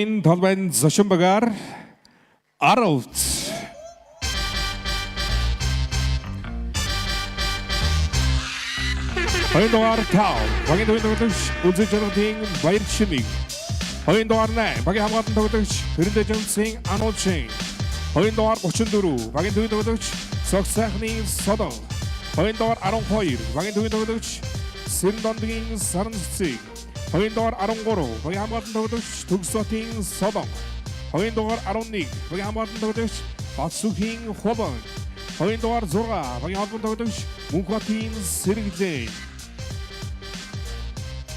인 덜반 저션바갈 아웃 허인동ар тав багийн төвийн тоглогч үзэж байгаагийн баяр шимийг 허인동ар 8 багийн хамгаалалтын тоглогч Хэрэндэ Жонсын Ануучин 허인동ар 34 багийн төвийн тоглогч Согсахны Содон 허인동ар 12 багийн төвийн тоглогч Сэмдондгийн Саранцэг 허인동ар 13 багийн хамгаалалтын тоглогч Төгсөтийн Содон 허인동ар 11 багийн хамгаалалтын тоглогч Батсүхийн Хобон 허인동ар 6 багийн хамгаалалтын тоглогч Мөнхбатын Сэргэлэн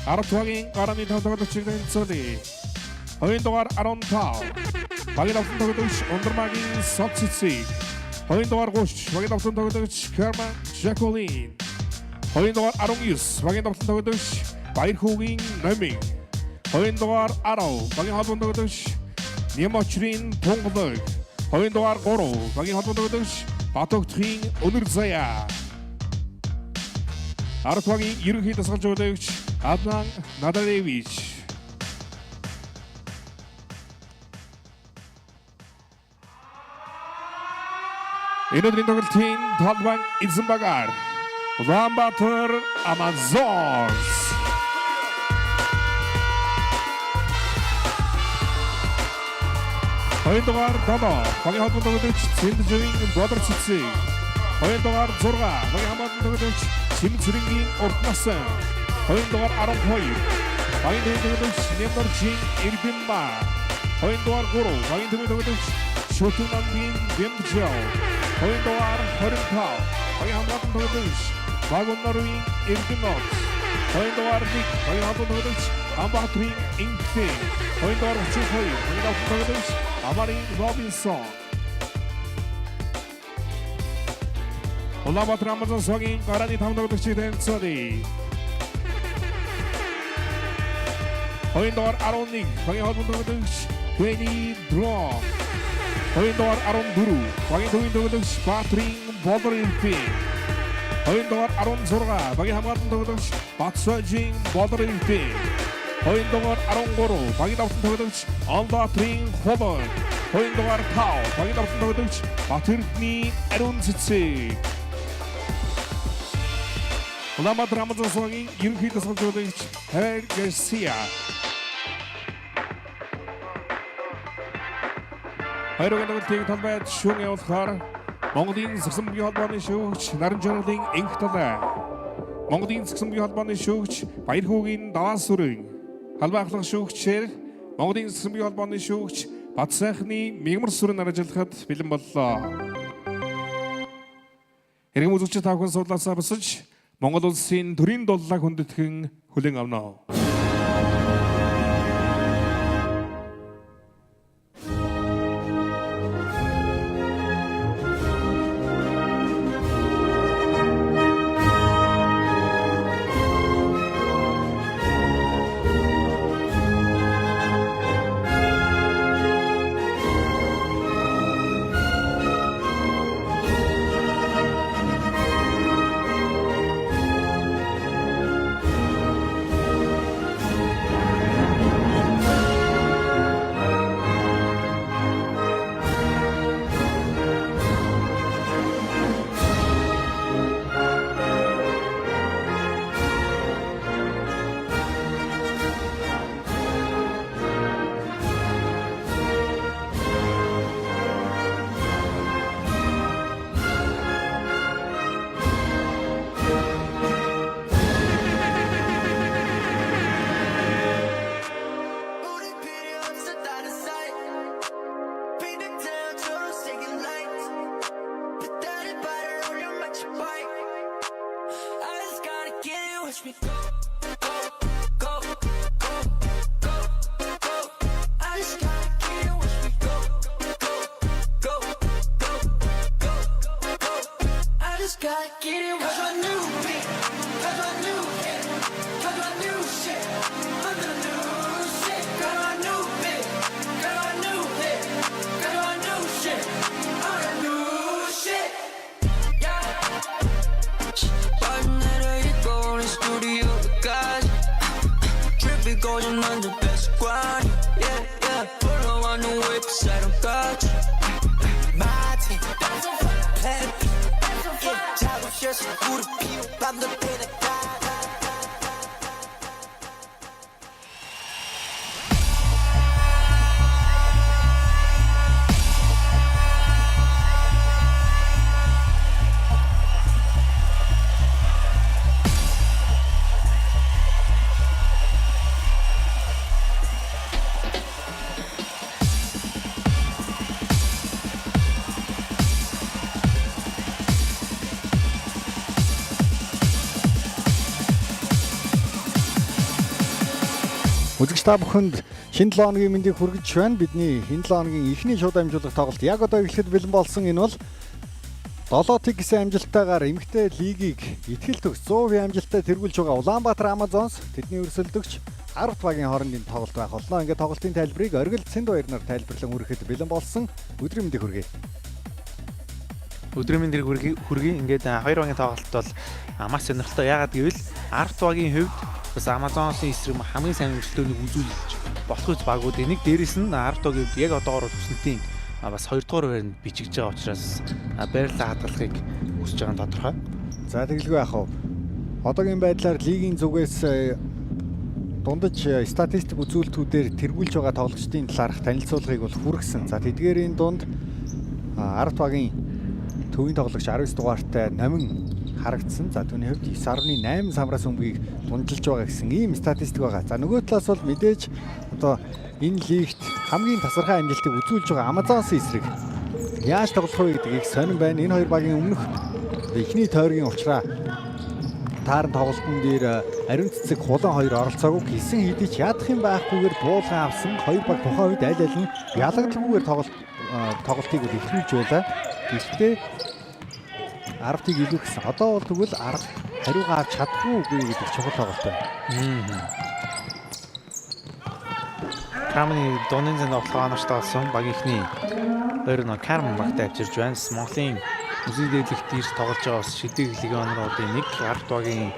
아르투하긴 가라니 탐사가 도착된 소리 허인동ар 15 багийн автон тоглогч Ондормагийн Сотцици 허인동ар 30 багийн автон тоглогч Керман Жаколин 허인동ар 19 багийн автон тоглогч Баярхүүгийн Номин 허인동ар 10 багийн автон тоглогч Немочрин Тунглог 허인동ар 3 багийн автон тоглогч Батөгтхийн Өнөр Заяа 아르투하긴 ерөнхий дасгалж өгөгч Аднан Надаревич өнөөдрийн тоглолтын талбай эзэмбагаар Улаанбаатар Amazons 허인동ар 7 багийн холбоо тоглогч Сэлдэжийн Бодор Цэцэг 허인동ар 6 багийн хамгаалалтын тоглогч Симцэрэнгийн Уртнасан 허인동ар 12 багийн төвийн тоглогч Нэморжин Ирбинма 허인동ар 3 багийн төвийн тоглогч Шүтүнамгийн Бэмжоо 허인동ар 25 багийн хамгаалалтын тоглогч Багуннарын Ирбинот 허인동ар 1 багийн хамгаалалтын тоглогч Амбатрин Инхтэ 허인동ар 32 багийн хамгаалалтын тоглогч Амарин Робинсон Улаанбаатар Амазонсгийн гарааны 5 тоглогчид танилцуулъя. 허인동ар 11 багийн холбоо тоглогч Бэни Дрон 허인동ар 14 багийн төвийн тоглогч Баатрин Бодор Ирбин 허인동ар 16 багийн хамгаалалтын тоглогч Батсажин Бодор Ирбин 허인동ар 13 багийн давтан тоглогч Албатрин Хобон 허인동ар 5 багийн давтан тоглогч Батэрдний Ариун Цэцэг Улаанбаатар Амазонсгийн ерөнхий дасгалж өгөгч Хэр Гарсиа хоёрын тоглолтыг талбайд шүүн явуулахаар Монголын Сагсан бие холбооны шүүгч Наран Жорголын Энх талай Монголын Сагсан бие холбооны шүүгч Баярхүүгийн Даваа сүрэн халбаа ахлах шүүгчээр Монголын Сагсан бие холбооны шүүгч Батсайхны Мигмар сүрэн ажиллахад бэлэн боллоо. Иргэн үзэгч та бүхэн судлаасаа босож Монгол улсын төрийн дулааг хүндэтгэн хүлээн авна. Studio Үзэгч та бүхэнд шинэ 7 хоногийн мэндийг хүргэж байна. Бидний энэ 7 хоногийн эхний шууд амжуулах тоглолт яг одоо эхлэхэд бэлэн болсон. Энэ бол 7 тэг гэсэн амжилттайгаар эмэгтэй лигийг итгэл төгс 100% амжилттай тэргүүлж байгаа Улаанбаатар Амазонс тэдний өрсөлдөгч 10 багийн хоорондын тоглолт байх болно. Ингээд тоглолтын тайлбарыг Оргил Цэндбаяр нар тайлбарлан хүрэхэд бэлэн болсон. Өдрийн мэндийг хүргэе. Өдрийн мэндийг хүргэе. Ингээд хоёр багийн тоглолт бол маш сонирхолтой. Яагаад гэвэл 10 багийн хувьд бас Амазонсын эсрэг хамгийн сайн өрсөлдөөнийг үзүүлж болох үс багууд энийг дээрэс нь 10 багийн хувьд яг одоогоор төсөлтийн бас 2 дугаар байранд бичигдэж байгаа учраас байрлал хадгалахыг хүсэж байгаа нь тодорхой. За тэгэлгүй яах вэ? Одоогийн байдлаар лигийн зүгээс дундаж статистик үзүүлэлтүүдээр тэргүүлж байгаа тоглогчдын талаарх танилцуулгыг бол хүргэсэн. За тэдгээрийн дунд 10 багийн төвийн тоглогч 19 дугаартай Номин харагдсан. За түүний хувьд 9.8 самраас өмгийг дунжилж байгаа гэсэн ийм статистик байгаа. За нөгөө талаас бол мэдээж одоо энэ лигт хамгийн тасархай амжилтыг үзүүлж байгаа Амазонсын эсрэг яаж тоглох вэ гэдгийг сонирн байна. Энэ хоёр багийн өмнөх эхний тойргийн учраас тааран тоглолтын дээр ариун цэцэг хулан хоёр оролцоогүй гэсэн хэдий ч ядах юм байхгүйгээр буулган авсан хоёр баг тухайн үед аль аль нь ялагдaltaгүйгээр тоглолтыг эхлүүлж байлаа. Гэхдээ 10-ыг илүү гэсэн. Одоо бол тэгвэл 10 хариугаа авч чадахгүй үгүй гэдэг чухал тоглолт байна. Карманы донын зэн тоглоомч таасан багийнхний хоёр нь Карман багтаа авчирж байна. Монголын үзэл дэвлэгт ирж тоглож байгаа бас шидэг легионеруудын нэг 10 багийн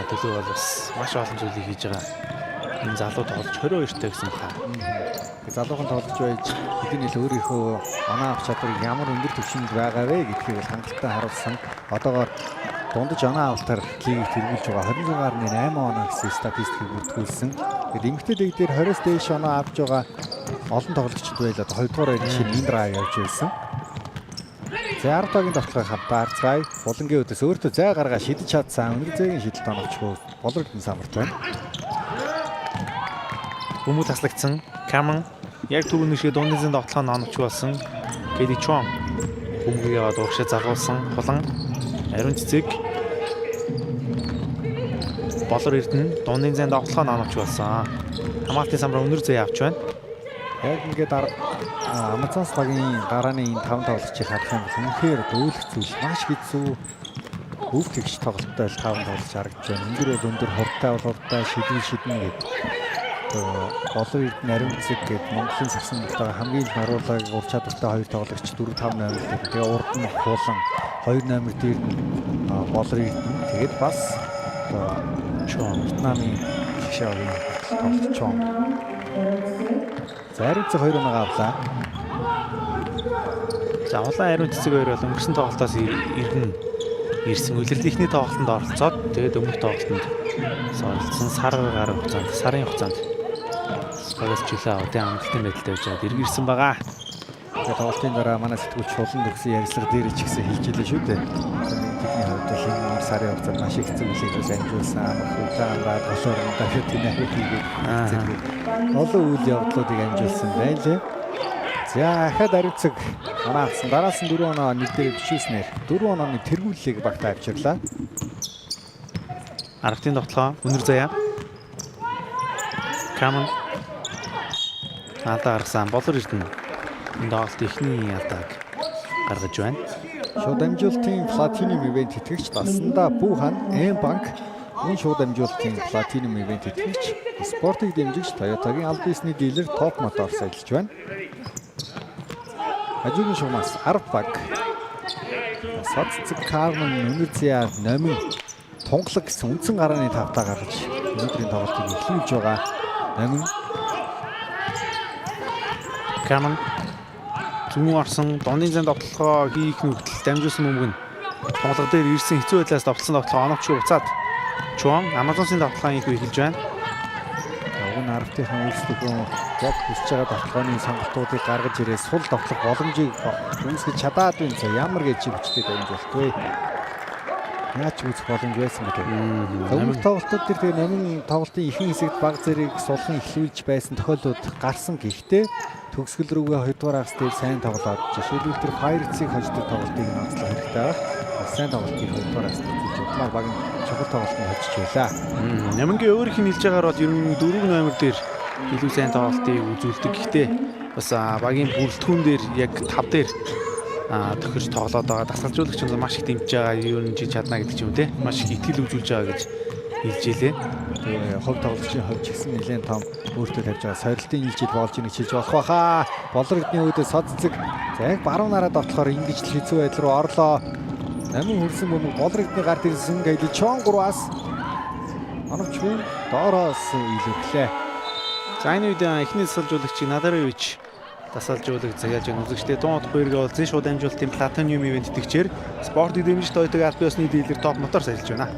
төлөө бол бас маш олон зүйлийг хийж байгаа. Энэ залуу тоглож 22-тэй гэсэн хаа. Залуухан тоглож байж хэдийн ил өөрийнхөө оноо авах чадварыг ямар өндөр түвшинд байгаа вэ гэдгийг бол хангалттай харуулсан. Одоогоор дундаж оноо авалтаар лигийг тэргүүлж байгаа 26.8 оноо гэсэн статистикийг бүртгүүлсэн. Тэгээд эмэгтэй лиг дээр 20-с дээш оноо авч байгаа олон тоглогчид байлаа. 2 дугаар байрны шиг Индра явж байсан. За 10 тагийн тоглохыг хамтаар цай булангийн өдөөс өөртөө зай гаргаа шидэж чадсан өндөр зайгийн шидэлт оновчгүй болордын самарт байна. Хүмүүст таслагдсан Каман яг түүний шиг дундын зэн тоглоход оновч болсон. Гэди Чон хүмүүгээ аваад урагшаа загуулсан. Булан ариун цэцэг болор эрдэнэ дундын зэн тоглоход оновч болсон. Хамаалтын самбар өндөр зай авч байна. Яг ингээд Амазонс багийн гарааны энэ 5 тоглогчийг харах юм бол үнэхээр дөөлөх зүйл маш хэцүү өв тэгш тоглолттой 5 тоглож харагдаж байна. Өндөр бол өндөр хурдтай шидэн гэдэг. Болор эрдэнэ ариун цэцэг гэдэг Монголын сагсан мөртөө хамгийн их харуулгыг ур чадвартай хоёр тоглогч 4-5 номер дээр. Тэгээ урд нь хуулан 2 номер дээр нь болор эрдэнэ. Тэгээд бас Чон Вьетнамын шишээгийн тоглогч Чон. За ариун цэцэг 2 оноо авлаа. За улаан ариун цэцэг 2 бол өнгөрсөн тоглолтоос ирсэн үлрэлтийнхний тоглолтод оролцоод тэгээд өмнөх тоглолтод оролцсон сарын хугацаанд багаас жилээ одын амралтын байдалд явж байгаад эргэрсэн байгаа. Тэгээд тоглолтын дараа манай сэтгүүлч шулан төгсөн ярилцлага дээр ч гэсэн хэлж илээ шүү дээ. Бидний хувьд бол энэ сарын хугацаанд маш их зүйлээс амжуулсан. Амраад голоор дахиад тэнэг хийгээд олон үйл явдлуудыг амжуулсан байлээ. За ахад ариун цэцэг оноо авсан. Дараас нь 4 оноо нэгдээ бичүүлснээр 4 онооны тэргүүллийг багтаа авчирлаа. 10-ын тоглоо өнөр заяа. Каман алдаа гаргасан болор эрдэнэ. Энэ тоглолт эхний алдааг гаргаж байна. Шууд амжуулалтын платинум ивент итгэгч Дасандаа Бүүхан М-банк энэ шууд амжуулалтын платинум ивент итгэгч спортыг дэмжигч Toyota-гийн аль бисний дилер Top Motors ажиллаж байна. Хажуугийн шугамаас 10 баг. Саццэг Карман өнөр зяа Номин тунгалаг гэсэн үндсэн гарааны тавтаа гаргаж өнөөдрийн тоглолтыг эхлүүлж байгаа. Номин Каман зүүн орсон дундын зэн тоглохоо хийх нүгтэл дамжуулсан мөнгө нь тунгалаг дээр ирсэн хэцүү байдлаас тоглосон тоглохоо оновчгүй буцаад Чуан Амазонсын тоглохоо хийх эхэлж байна. Уг нь 10-ийн үйлчлэгэн яг хүсэж байгаа тоглооны сонголтуудыг гаргаж ирээ сул тоглох боломжийг үүсгэж чадаад байна. За ямар гэж хүчтэй дамжуулт вэ? Яаж үүсэх боломж байсан бэ? Өмнөх тоглолтууд дээр тэгээ Номин тоглолтын ихэнх хэсэгт баг зэрэг сулхан эхлүүлж байсан тохиолдлууд гарсан. Гэхдээ төгсгөл рүүгээ 2 дугаар хагас дээр сайн тоглоод жишээлбэл тэр Pirates-ийг хождог тоглолтыг онцлог хэрэгтэй байна. сайн тоглолтыг хоёрдугаараас үзүүлж удмаар баг нь чухал тоглолтыг хоцж байлаа. Нямангийн өөрийнх нь хэлж байгаагаар бол ер нь 4 номер дээр илүү сайн тоглолтыг үзүүлдэг. Гэхдээ бас багийн бүрэлдэхүүн дээр яг 5 дээр тохирч тоглоод байгаа. Дасгалжуулагч нь маш их дэмжиж байгаа. Ер нь чи чадна гэдэг ч юм те. Маш их итгэл үзүүлж байгаа гэж хэлж илээ. Тэгээ хувь тоглогчийн хувьд ч гэсэн нэлээд том өөртөө тавьж байгаа. Сорилтын илжил болж ийг чилж болох байхаа. Болрогдны үүдээ соццэг. За яг баруун нараад автлахаар ингэж л хэцүү байдал руу орлоо. Намын хөрсөн бөмбөг болрогдны гарт ирсэн Кайли Чон 3-аас оновч хүн доороос илүүрлээ. За энэ үед эхний дасгалжуулагчийг Надарович дасгалжуулаг цагаалж байгаа үзэгчтэй дунд хоёрыг бол зэн шууд амжуулалтын платиниум ивент итгэгчээр спортыг дэмжиж тойтог альбиосны дийлэр топ мотор сайлж байна.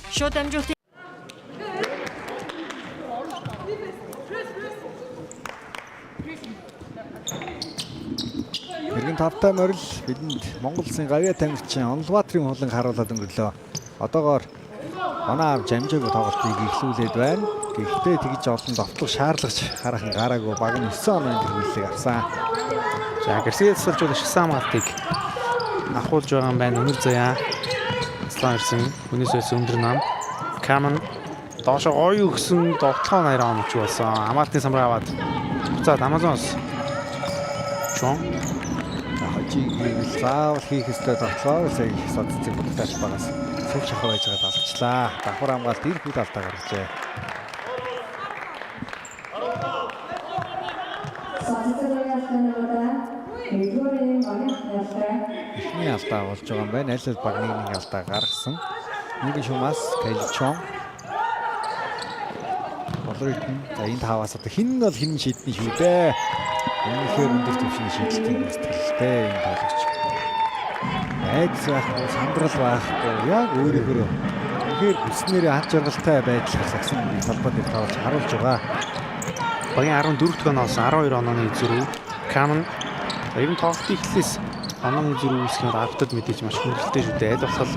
Шууд амжуулалтын Иргэн тавтай морил бидэнд Монгол Улсын гавьяа тамирчин Онлбаатрын хулан харуулад өнгөрлөө. Одоогоор оноо авч амжаагүй тоглолтыг эхлүүлээд байна. Гэхдээ тэгж олон довтлох шаардлагач хараахан гараагүй баг нь 9 оноо тэргүүлэлийг авсан. За Гарсиа дасгалжуулагч Самалтыг ахуулж байгаа юм байна. Өнөр заяа Аслан ирсэн. Өнөөс өс өндөр нам. Каман доошо гоё өгсөн довтлогоо наяра онч болсон. Амаалтын самраа аваад буцаад Амазонс. Чон Хожиг заавал хийх ёстой довтлоо сая соццыг бодож байгаас сүв шахав байж байгаа алчлаа. Давхар хамгаалт ирэх үед алдаа гаргажээ. Эхний алдаа болж байгаа юм байна. Аль аль баг нэг алдаа гаргасан. Нэг шумаас Кайли Чон. Болрогдно. За энэ таваас одоо хин нь бол хин шийдний шүү дээ. Үнэхээр өндөр түвшний шийдэлтийг үүсгэлтэй энэ тоглогч. Айдас байхгүй, сандрал байхгүй. Яг өөрөөр үнэхээр хүснээрээ ад жаргалтай байдал хасагсан талбай дээр тоглож харуулж байгаа. Багийн 14 дахь оноос 12 онооны зэрэг Каман ер нь тоглолтын эхлэлээс онооны зэрэг үүсгэхээр автод мэдээж маш хүндрэлтэй шүү дээ. Аль болох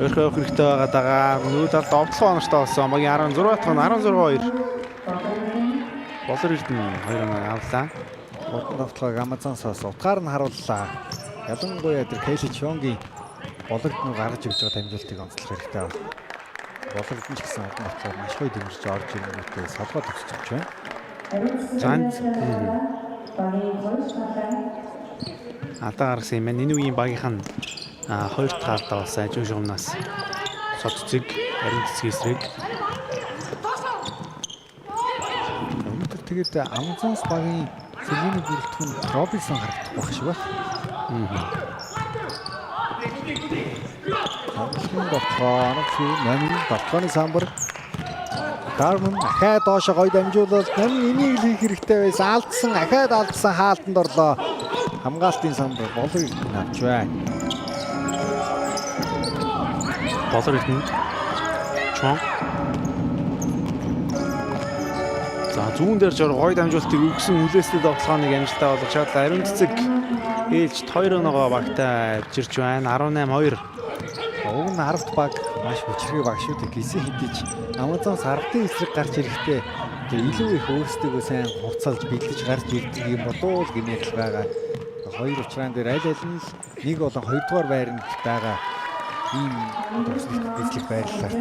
ойрхон явах хэрэгтэй байгаа даа. Нүүд алд довтлогоо онортой болсон. Багийн 16 дахь он 16-2. Болор Эрдэнэ 2 оноо авлаа. Урдан довтлогоо Амазонсоос утгаар нь харууллаа. Ялангуяа тэр Кайли Чонгийн Болрогдныг гаргаж өгч байгаа дамжуултыг онцлох хэрэгтэй байна. Болрогдно ч гэсэн урдан довтлогоо маш гоё дэмжиж орж ирэнгүүтээ солгоод өгч байна. Алдаа гаргасан юм байна. Энэ үеийн багийнхан 2 дахь алдаа болсон. Ажин шугамнаас соццэг ариун цэцгийн эсрэг. Өнөөдөр тэгээд Амазонс багийн цэгийн бүрэлдэхүүн Робинсон харагдах байх шиг байна. Амазонс довтлоо намын довтлооны самбар Дарман ахаа доошо гоё дамжуулалт намын энийг л хийх хэрэгтэй байсан. Алдсан ахаад алдсан хаалтанд орлоо. Хамгаалтын самбар болрыг авч байна. Болрыг Чон. За зүүн дээр жоо гоё дамжуулалтыг өгсөн үлээстэй довтлооны амжилтаа болгож чадлаа. Ариун цэцэг ээлж 2 оноогоо багтаа авчирч байна. 18-2. Уг нь 10-т баг маш хүчрхий баг шүү дээ. Гисэн хэдиж Амазонс 10-ын эсрэг гарч ирэхдээ илүү их өөрсдөө сайн хурцалж бэлдэж гарч ирдэг юм болов уу гэнээл байгаа. Хоёр учраан дээр аль аль нь нэг болон хоёрдугаар байранд байгаа ийм эзлэх байрлалаар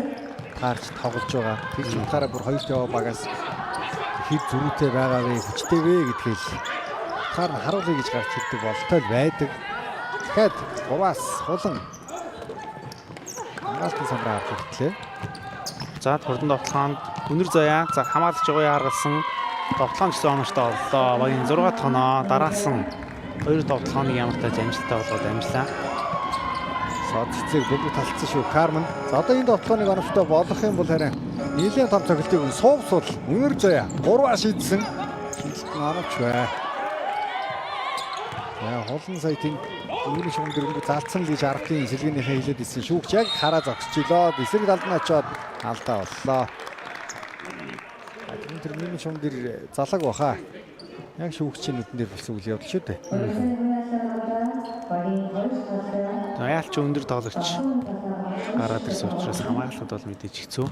таарч тоглож байгаа. Тэгж утгаараа бүр хоёрт яваа багаас хэд зөрүүтэй байгаа вэ, хүчтэй вэ гэдгийг таар нь харуулъя гэж гарч ирдэг болтой байдаг. Дахиад 3-аас хулан хамгаалтын самраа авч иртлээ. За хурдан довтлоонд өнөр заяа за хамаалагч гоё харгалсан довтлоон гэсэн оноштой боллоо. Багийн 6 дахь оноо дараалсан 2 довтлооны ямар тач амжилттай болгоод амжлаа. Соццэг бүгд талцсан шүү Кармен. За одоо энэ довтлооныг оновчтой болгох юм бол харин нийлэн том цогцолтыг суувсуул өнөр заяа 3-аа шийдсэн. Шийдэлт нь оновч бай. Яа хулан сайтын Үүний шугам дөрөнгө залцсан л гэж 10-ын сэлгэнийхээ хилээд ирсэн шүүгч яг хараа зогсчихлоо. Эсрэг талд нь очоод алдаа боллоо. Тэр миний шугам дээр залаг баха. Яг шүүгчийн нүдэн дээр болсон үйл явдал шүү дээ. Яалч өндөр тоглогч гараад ирсэн учраас хамгаалалт бол мэдээж хэцүү.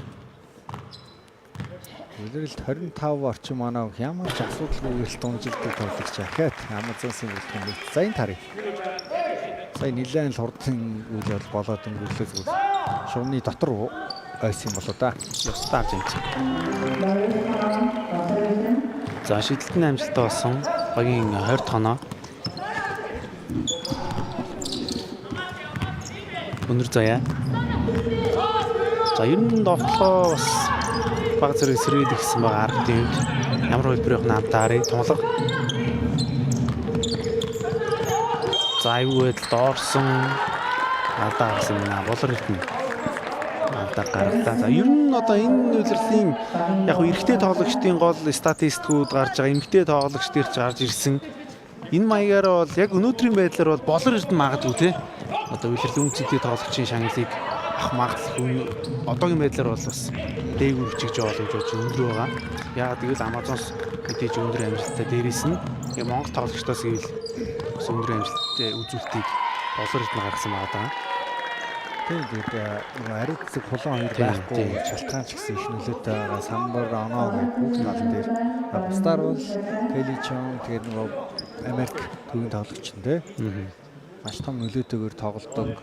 Үлрэлт 25 орчим оноо ямар ч асуудалгүйгээр дунжилдаг тоглогч ахаад Амазонсын бүлтгэн нэгт. За энэ тарыг. Сая нэлээд л хурдан үйл явдал болоод өнгөрлөө зүгээр. Шувны дотор ойс юм болоо да. Ёстой авч юмцсан. За шидэлтэн амжилттай болсон багийн 20 тоноо. Өнөр заяа. За ер нь довтлоо бас баг зэрэг сэргийлэх гэсэн байгаа ардын ямар хөлбөр явах наадаарыг тунгалга. За аюу байдал доорсон алдаа гарсан байна. Болор хэлнэ. Алдаа гаргалаа. За ер нь одоо энэ үйлрлийн яг эрэгтэй тоглогчдын гол статистикүүд гарч байгаа. Эмэгтэй тоглогч дээр ч гарч ирсэн. Энэ маягаар бол яг өнөөдрийн байдлаар бол болор эрдэнэ магадгүй те. Одоо үйлрлийн үнцэнтэй тоглогчийн шагналыг ах магадлал одоогийн байдлаар бол бас дээгүүр хичээж байгаа гэж бодож өндөр байгаа. Яагаад гэвэл Amazon-с мэдээж өндөр амжилттай дээрээс нь Монгол тоглогчдоос ивэл бас өндөр амжилттай үзүүлэлтийг болор эрдэнэ гаргасан байгаа. Тэгээд ариут цэцэг хулан хоёр байхгүй шалтгаан ч гэсэн их нөлөөтэй байгаа. Самбар оноо бүх тал дээр бусдаар бол Kelly Chong тэгээд нөгөө Америк төвийн тоглогч нь те. Маш том нөлөөтэйгээр тоглодог.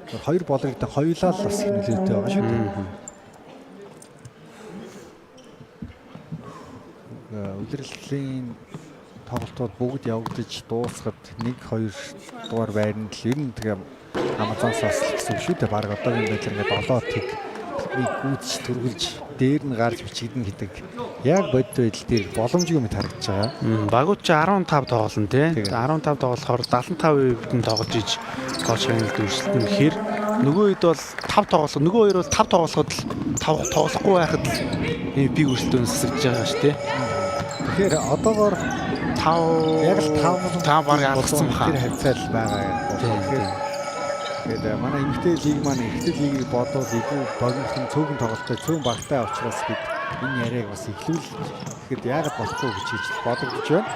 Хоёр болрогтой хоёулаа л бас их нөлөөтэй байгаа шүү дээ. Үлрэлийн тоглолтууд бүгд явагдаж дуусахад 1-2 дугаар байранд л ер нь тэгээ Амазонсоос гэсэн шүү дээ. Бараг одоогийн байдлаар ингээд 7 тэг нэг гүйцэж түргэлж дээр нь гарч бичигдэн гэдэг яг бодит байдал дээр боломжгүй мэт харагдаж байгаа. Багууд ч 15 тоглоно тий. 15 тоглохоор 75% нь тоглож иж гол шагналд үргэлжлэн гэхээр нөгөө хэд бол 5 тоглох, нөгөө хоёр бол 5 тоглоход л тоглохгүй байхад л биг өрсөлдөөн сэрж байгаа шүү тий. Тэгэхээр одоогоор 5 яг л 5 баг алгасан баха. Тэр хавцаал байгаа юм. Тэгээд манай эмэгтэй лиг маань эрэгтэй лигийг бодвол илүү богинохон цөөхөн тоглолттой цөөн багтай учраас бид энэ яриаг бас эхлүүл гэхэд яагаад болохгүй гэж хийж бодогдож байна.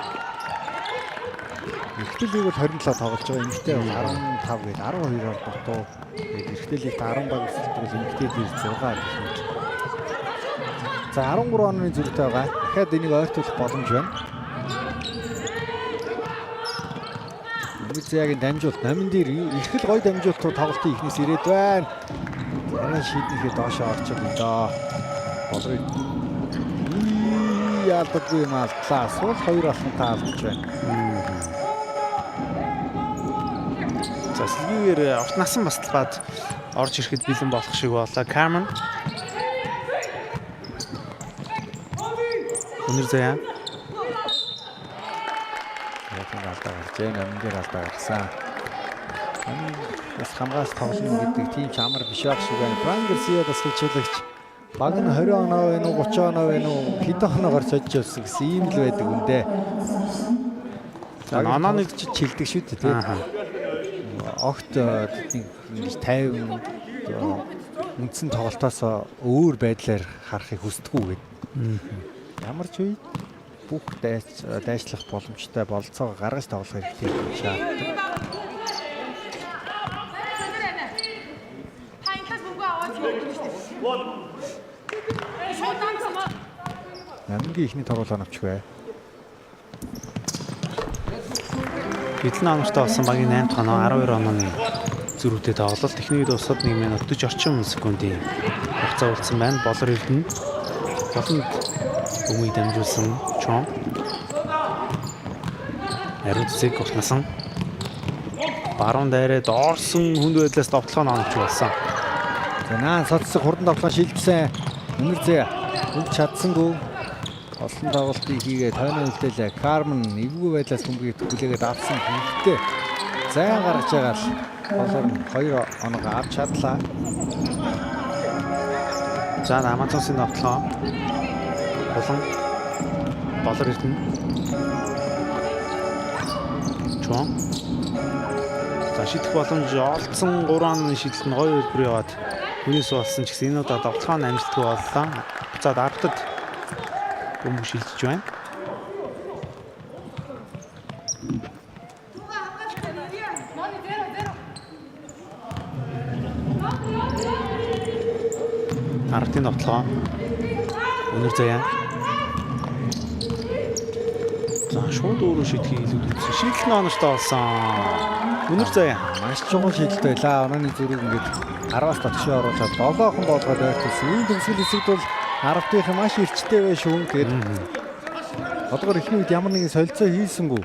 Эрэгтэй лиг бол 27 тоглож байгаа, эмэгтэй бол 15 гээд 12-оор дутуу. Тэгээд эрэгтэй лигт 10 баг өсөлтөг эмэгтэй лиг 6 гэх юм. За 13 оны зүрхтэй байгаа. Дахиад энийг ойртуулах боломж байна. Үзээгийн дамжуулт намын дээр их л гоё дамжуултууд тоглолтын ихнээс ирээд байна. Манай шийднийхээ доошоо орчих юм даа. Болрыг яалтгүй юм алдлаа. Суул 2 алхамтай алдаж байна. За сэлгээр урт насан басталбаад орж ирэхэд бэлэн болох шиг боллоо. Carmen. Өнөр заяа. Алдаа гарч байна. Амнгээр алдаа гарсан. Бас хамгаас тоглоно гэдэг тийм ч амар биш байх шиг байна. Brian Garcia дасгалжуулагч баг нь 20 оноо байна уу 30 оноо байна уу хэдэн оноогоор сольж явсан гэсэн ийм л байдаг үндэ. За онооны чилдэг шүү дээ тийм. Огт ингэж 50 үндсэн тоглолтоос өөр байдлаар харахыг хүсдэггүй гэдэг. Ямар ч үе бүх дайчлах боломжтой болцоогоо гаргаж тоглох хэрэгтэй шаарддаг. Намгийн ихний тоглоом авчих бай. Хэдэн оноотой болсон багийн 8 тоноо 12 онооны зөрүүтэй тоглолт. Техникийн дуусаад 1 минут 40 орчим секундын хугацаа үлдсэн байна. Болор эрдэнэ. Болонд өмийг дамжуулсан Чон. Ариут цэцэг уртнасан. Баруун дайраа доорсон хүнд байдлаас довтлоо номч болсон. За наа соцсог хурдан довтлоо шилжсэн. Өнөр зэ үг чадсангүй. Олон тоглолтыг хийгээд тойрны үлдээлээ. Carmen эвгүй байдлаас түмгийг хүлээгээд авсан хэрэгтэй. Зайн гаргаж байгаа л болоор 2 оноо авч чадлаа. За Amazon-сын довтлоо. Болон болор ирдэн. Чон. За шидэх боломж олдсон 3 оны шидэлт нь гоё хөлбөр яваад хүнээс болсон ч гэсэн энэ удаа довтлооны амжилтгүй боллоо. За дарагтад бөмбөг шилжиж байна. Артын довтлоо. Өнөр заяа. За шууд өөрөө шийдэхийг илүүд үзсэн. Шийдэл нь оноцтой болсон. Өнөр заяа. Маш чухал шийдэлт байлаа. Онооны зүрийг ингээд 10-аас дотгошоо оруулаад 7хон болгоод ойртуулсан. Ийм төгсгөл хэсэгт бол 10-ийнх маш эрчтэй байж шүү. Тэгээд одоогор эхний үед ямар нэгэн солилцоо хийсэнгүү.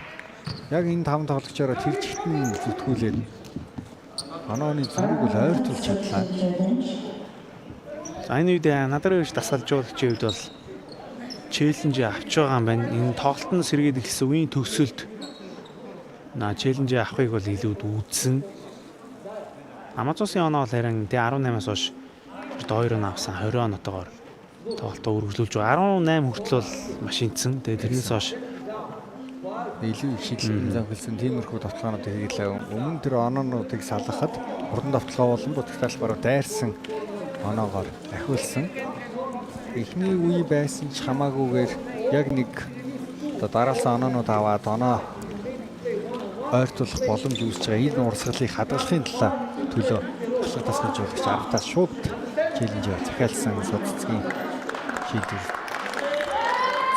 Яг энэ 5 тоглогчороо тэр чигтэн зүтгүүлээд онооны зүрийг бол ойртуулж чадлаа. За энэ үед надрын дасгалжуулагчийн үед бол челленж авч байгаа юм байна. Энэ тоглолтод сэргээд эхэлсэн үеийн төгсөлд челленж авахыг бол илүүд үзсэн. Амазонсын оноо бол харин 18-аас хойш 2 он авсан 20 оноотойгоор тоглолтоо үргэлжлүүлж байгаа. 18 хүртэл бол машинцсан. Тэгээд тэрнээс хойш илүү их шийдлэн зохиолсон тиймэрхүү тоглоомнууд хийлээ. Өмнө тэр оноонуудыг салгахад хурдан давталгаа болон будагт талбараа дайрсан оноогоор ахиулсан. Эхний үе байсан ч хамаагүйгээр яг нэг дараалсан оноонууд аваад оноо ойртуулах боломж үүсэж байгаа. Энэ урсгалыг хадгалахын төлөө дасгалжуулагч автаас шууд челленж захиалсан судалцгийн шийдвэр.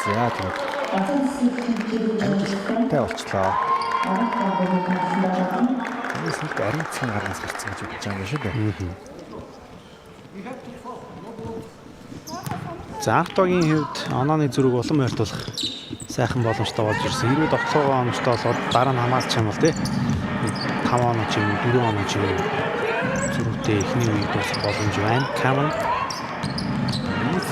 За тэгээд амжилттай болчлоо. Энэс нэг ариун цан гарнаас гарсан гэж бодож байгаа юм шүү дээ. За Артогийн хувьд онооны зүрэг улам ойртуулах сайхан боломжтой болж ирсэн. Хэрвээ тоглоогоо оноцтой болоод дараа нь хамгаалч юм бол 5 оноо ч юм уу 4 оноо ч юм уу зүрхтэй эхний үед дуусах боломж байна. Камен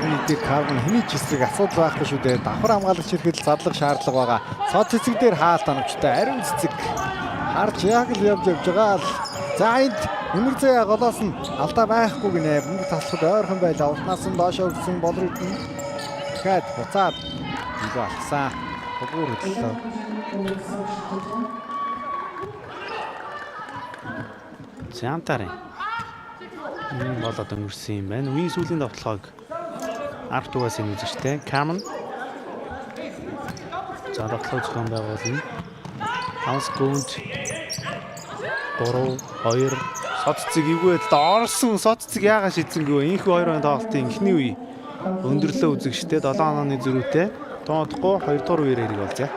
Нийт Карвин хэний ч эсрэг асуудал байхгүй шүү дээ. Давхар хамгаалагч ирэхэд задлах шаардлага байгаа. Цод цэцэг дээр хаалт оновчтой ариун цэцэг харж яг л явж байгаа л. За энд Өнөр заяа голоос нь алдаа байхгүй гинэ. Мөнгө таслахад ойрхон байлаа. Улнаас нь доошоо өгсөн болрыг дахиад буцаад илүү алхсан. Бүгөр хөдлөө. Зянтарын энэ болоод өнгөрсөн юм байна. Үеийн сүүлийн давталгааг арт угаас энэ үзэгчтэй. Камен за давталгаа зохион байгуулна. Хаус гүнд 3 2 соццэг ивгүй орсон соццэг яагаад шийдсэнгүй инх 2 оны тоглолтын эхний үе өндөрлөө үзэгчтэй 7 онооны зөрүүтэй тоодохгүй 2 дугаар үеэр хэрэг болжээ.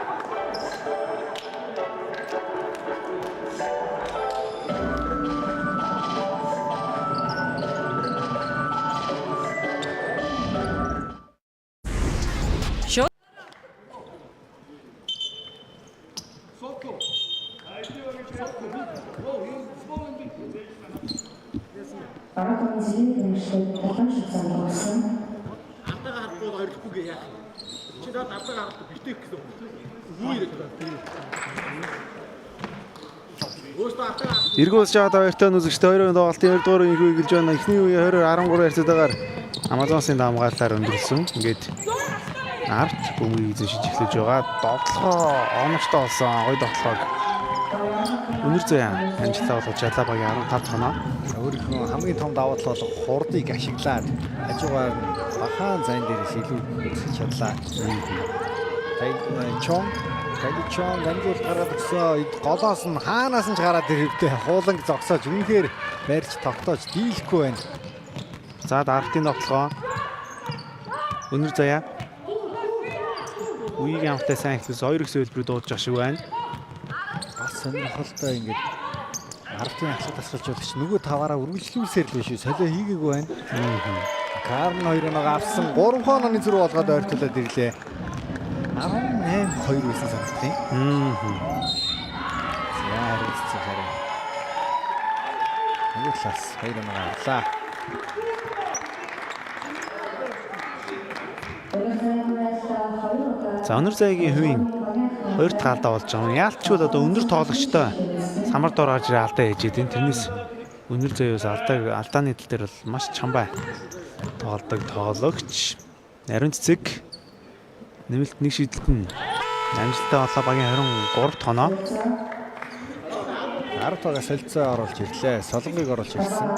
Эргүүлж байгаа хоёртой үзэгчтэй 2 тоглолтын 2 дугаар үеийг эхэлж байна. Эхний үе 20-13 ярцаагаар Амазонсын дамгаалаар өндөрлсөн. Ингээд арт бөмбөгийг эзэн шиж эхлэж байгаа. Довтлогоо оновчтой болсон. Гой довтлогоо Өнөр заяа амжилттай болгож Жалабагийн 15 тоноо. Өөрийнхөө хамгийн том давуу тал бол хурдыг ашиглаад хажуугаар бахан зайн дээрээс илүү өсөж чадлаа. Каличон дамжуулт гараад өгсөн. Голоос нь хаанаас нь ч гараад ирэвдээ хууланг зогсоож үнэхээр барьж тогтоож дийлэхгүй байна. За артын довтлогоо Өнөр заяа үеийн амттай сайн ихлээс 2 их зөвлбөрөд дуудаж байгаа шиг байна. Бас сонирхолтой ингээд артын ахлах тасгалжуулагч нөгөө таваараа үргэлжлүүлсээр л биш үү? Солио хийгээгүй байна. Карн 2 оноо авсан 3 онооны зүрх болгоод ойртуулад ирлээ. 18-2 байсан санагдтыг. Яа хэвчээ хараа. Нөгөө талаас 2 оноо авлаа. За Өнөр заяагийн хувийн 2 дахь алдаа болж байгаа. Яалтчгүй одоо өндөр тоглогчтой самар дор гарч ирээ алдаа хийж идэв. Тэрнээс Өнөр заяас алдааны тал дээр бол маш чамбай тоглодог тоглогч. Ариун цэцэг нэмэлт нэг шийдэлт нь амжилттай болоо багийн 23 тоноо. 10 тагаас солилцоо оруулж ирлээ. Солонгыг оруулж ирсэн.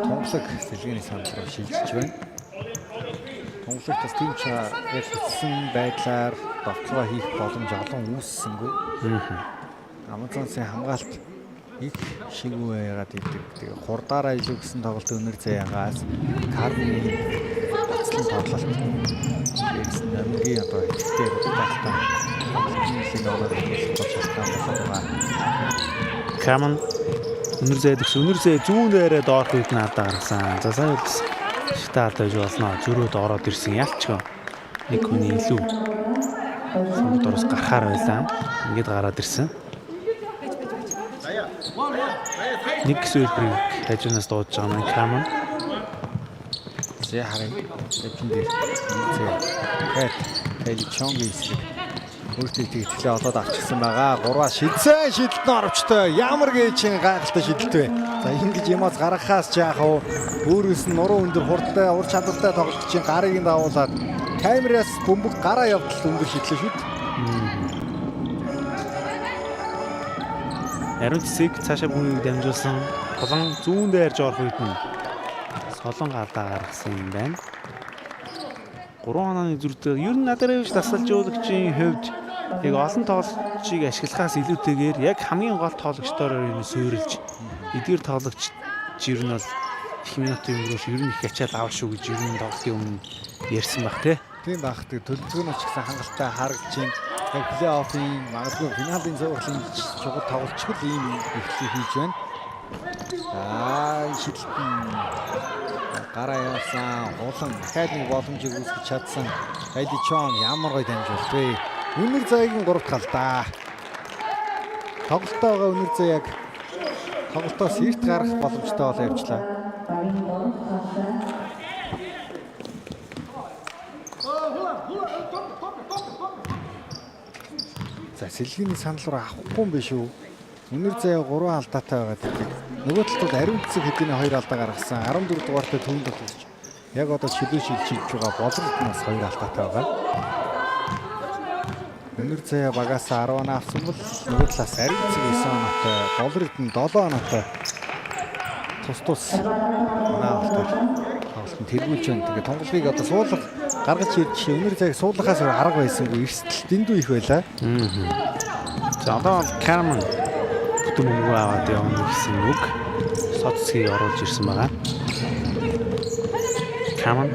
Тунгалаг сэлгээний санал руу шилжиж байна. Тунгалагт бас тийм ч яг хэлсэн байдлаар довтлогоо хийх боломж олон үүссэнгүй. Амазонсын хамгаалт их шигүү яагаад идэг. Тэгээ хурдаараа илүү гэсэн тоглолт Өнөр заяагаас Карны хөгжлийн тоглолт. Тэгээс намгийн одоо ихтэй баталгаа хөгжлийн ороод болж шалтгаан байна. Каман өнөр зээ зүүн дээрээ доорх үед надад гаргасан. За сайн үлдсэн. Шитаад байж болно. Зөрөөд ороод ирсэн ялчгаа. Нэг хүний илүү сонгод ороос гарахаар байлаа. Ингээд гараад ирсэн. Нэг сүүлбэрийг хажуунаас дуудаж байгаа маань Каман. Зэ харин эвэн дээр зэ Кайли Чонгийн эсрэг өөртөө тэгтлээ олоод авчихсан байгаа. 3-аас шидсэн шидэлтэн оровчтой. Ямар гээчин гайхалтай шидэлт вэ. За ингэж юмас гаргахаас ч яах вэ? Өөрөөс нь нуруу өндөр хурдтай ур чадвартай тоглогчийн гарыг нь давуулаад камераас бөмбөг гараа явдал өндөр шидлээ шүү дээ. Ариун цэцэг цаашаа бүхнийг дамжуулсан болон зүүн дээр жоорх үед нь солон гадаа гаргасан юм байна. 3 онооны зүрдээ ер нь Надарович дасгалжуулагчийн хувьд яг олон тоглогчийг ашиглахаас илүүтэйгээр яг хамгийн гол тоглогчдоор энэ суурилж эдгээр тоглогч ер нь бол их минутын өнгөрөөш ер нь их ачаал авах шүү гэж ер нь тоглолтын өмнө ярьсан баг тий. Тийм байх тий төлөвлөгөөнөч гэсэн хангалттай харагдаж байна. Яг плей-оффын магадгүй финалийн зурглын чухал тоглолчгүй ийм ихлийг хийж байна. Шидэлтэн гараа явсан улам дахиад нэг боломжийг үүсгэж чадсан Кайли Чон ямар гоё дамжуулт вэ? Үнэр заягийн 3-т галдаа. Тоглолтоогоо үнэр заяг тоглолтоос эрт гарах боломжтой бол явжлаа. За сэлгийн санал руу авахгүй юм биш үү? Үнэр заяа 3 алдаатай байгаа гэдэг. Нөгөө талд ариун цэцэг хэдийн 2 алдаа гаргасан. 14 дугаартай төвөнд тоглож. Яг одоо чөлөө шилжиж байгаа болролт нас 2 алдаатай байгаа. Үнэр заяа багаас 10 авсан бол нөгөө талаас ариун цэцэг 9 оноотой, болролт нь 7 оноотой. Тус наавтай. Тоглолт нь тэргүүлж байна. Тэгээ тонголыг одоо суулгах гаргаж ирж үнэр заяаг суулгахаас арга байсангүй эрсдэл дэндүү их байлаа. За одоо Каман мөнгө аваад явна гэсэн үг соцгийг оруулж ирсэн байгаа. Каман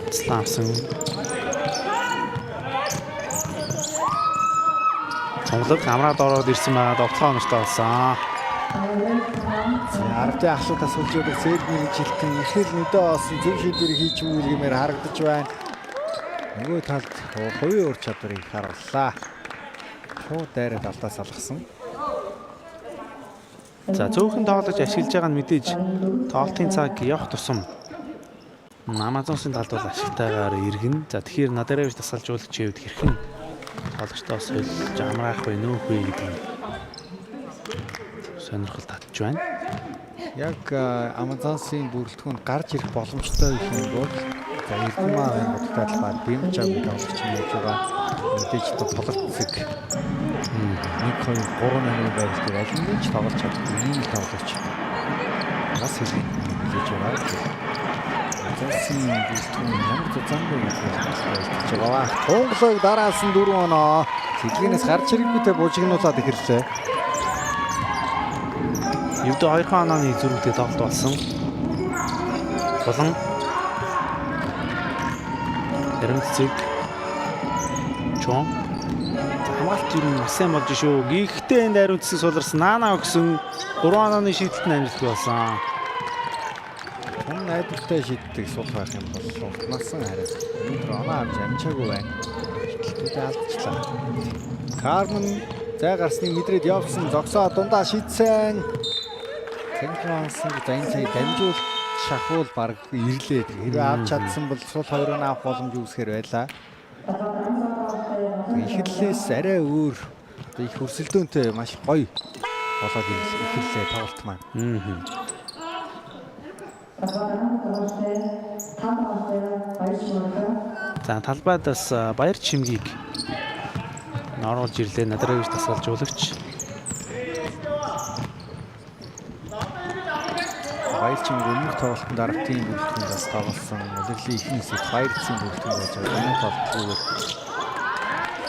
Сламсан Цонглог амраад ороод ирсэн байгаа довтлоо онортой болсон. Ардын ахлуудаас үлжүүлэх зээлний жилтэн ихэл нүдэ олсон зөв шийдвэр хийж өгүүлгэмээр харагдаж байна. Нөгөө талд хувийн ур чадварыг харууллаа. Шууд дайраад алдаа салгасан. За цөөхөн тоглож ашиглаж байгаа нь мэдээж тоглолтын цаг явах тусам Амазонсын талд бол ашигтайгаар иргэн. За тэгэхээр Надарович дасгалжуулагчийн хувьд хэрхэн тоглогчдоос солилж амраах вэ нөөх вэ гэдэг сонирхол татж байна. Яг Амазонсын бүрэлдэхүүнд гарч ирэх боломжтой гэх юм бол за Эрдэмаа бодтой талбай бимжаг тоглогч юм яаж байгаа. Мэдээж тоглолцог 1-2-3 намын байдлаар аль нэг ч тоглож чаддаг ийм тоглогч бас хэлж байгаа. Амазонсын бүрэлдэхүүн ямар зузаангүй гэж хэлж байгаа. Тунглог дараас нь 4 оноо цэглэгнээс гарч ирэхгүйтэй бужигнуулаад ихэрлээ. Евдо 2 онооны зүрхтэй тоглолт болсон. Болон Ариун цэцэг Чон хамгаалт юм сайн болж шүү. Гэхдээ энэ ариун цэцэг суларсан наана өгсөн 3 онооны шийдэлт нь амжилттай болсон. Чон найдвартай шийддэг сул байх юм бол уртнасан харин өнөөдөр оноо авч амжаагүй байна. Шийдэлтүүдээ алдчихлаа. Кармен зай гарсныг мэдрээд явсан зогсоо дундаа шийдсэн. Цэнхэнсэн энэ цай дамжуул шахуул баг ирлээ. Хэрвээ авч чадсан бол сул 2 оноо авах боломж үүсгэр байлаа. Эхлэлээс арай өөр одоо их хөрсөлдөөнтэй маш гоё болоод эхэллээ тоглолт маань. За талбайдаас баяр чимгийг оруулж ирлээ Надарович дасгалжуулагч. Баяр чимэг өмнөх тоглолтод дарагтын бүрэлдэхүүнээс тоглосон. Удирдлагын ихний хэсэгт баяр цэцгийн бүрэлдэхүүн байж байгаа. Энэ тоглолтыг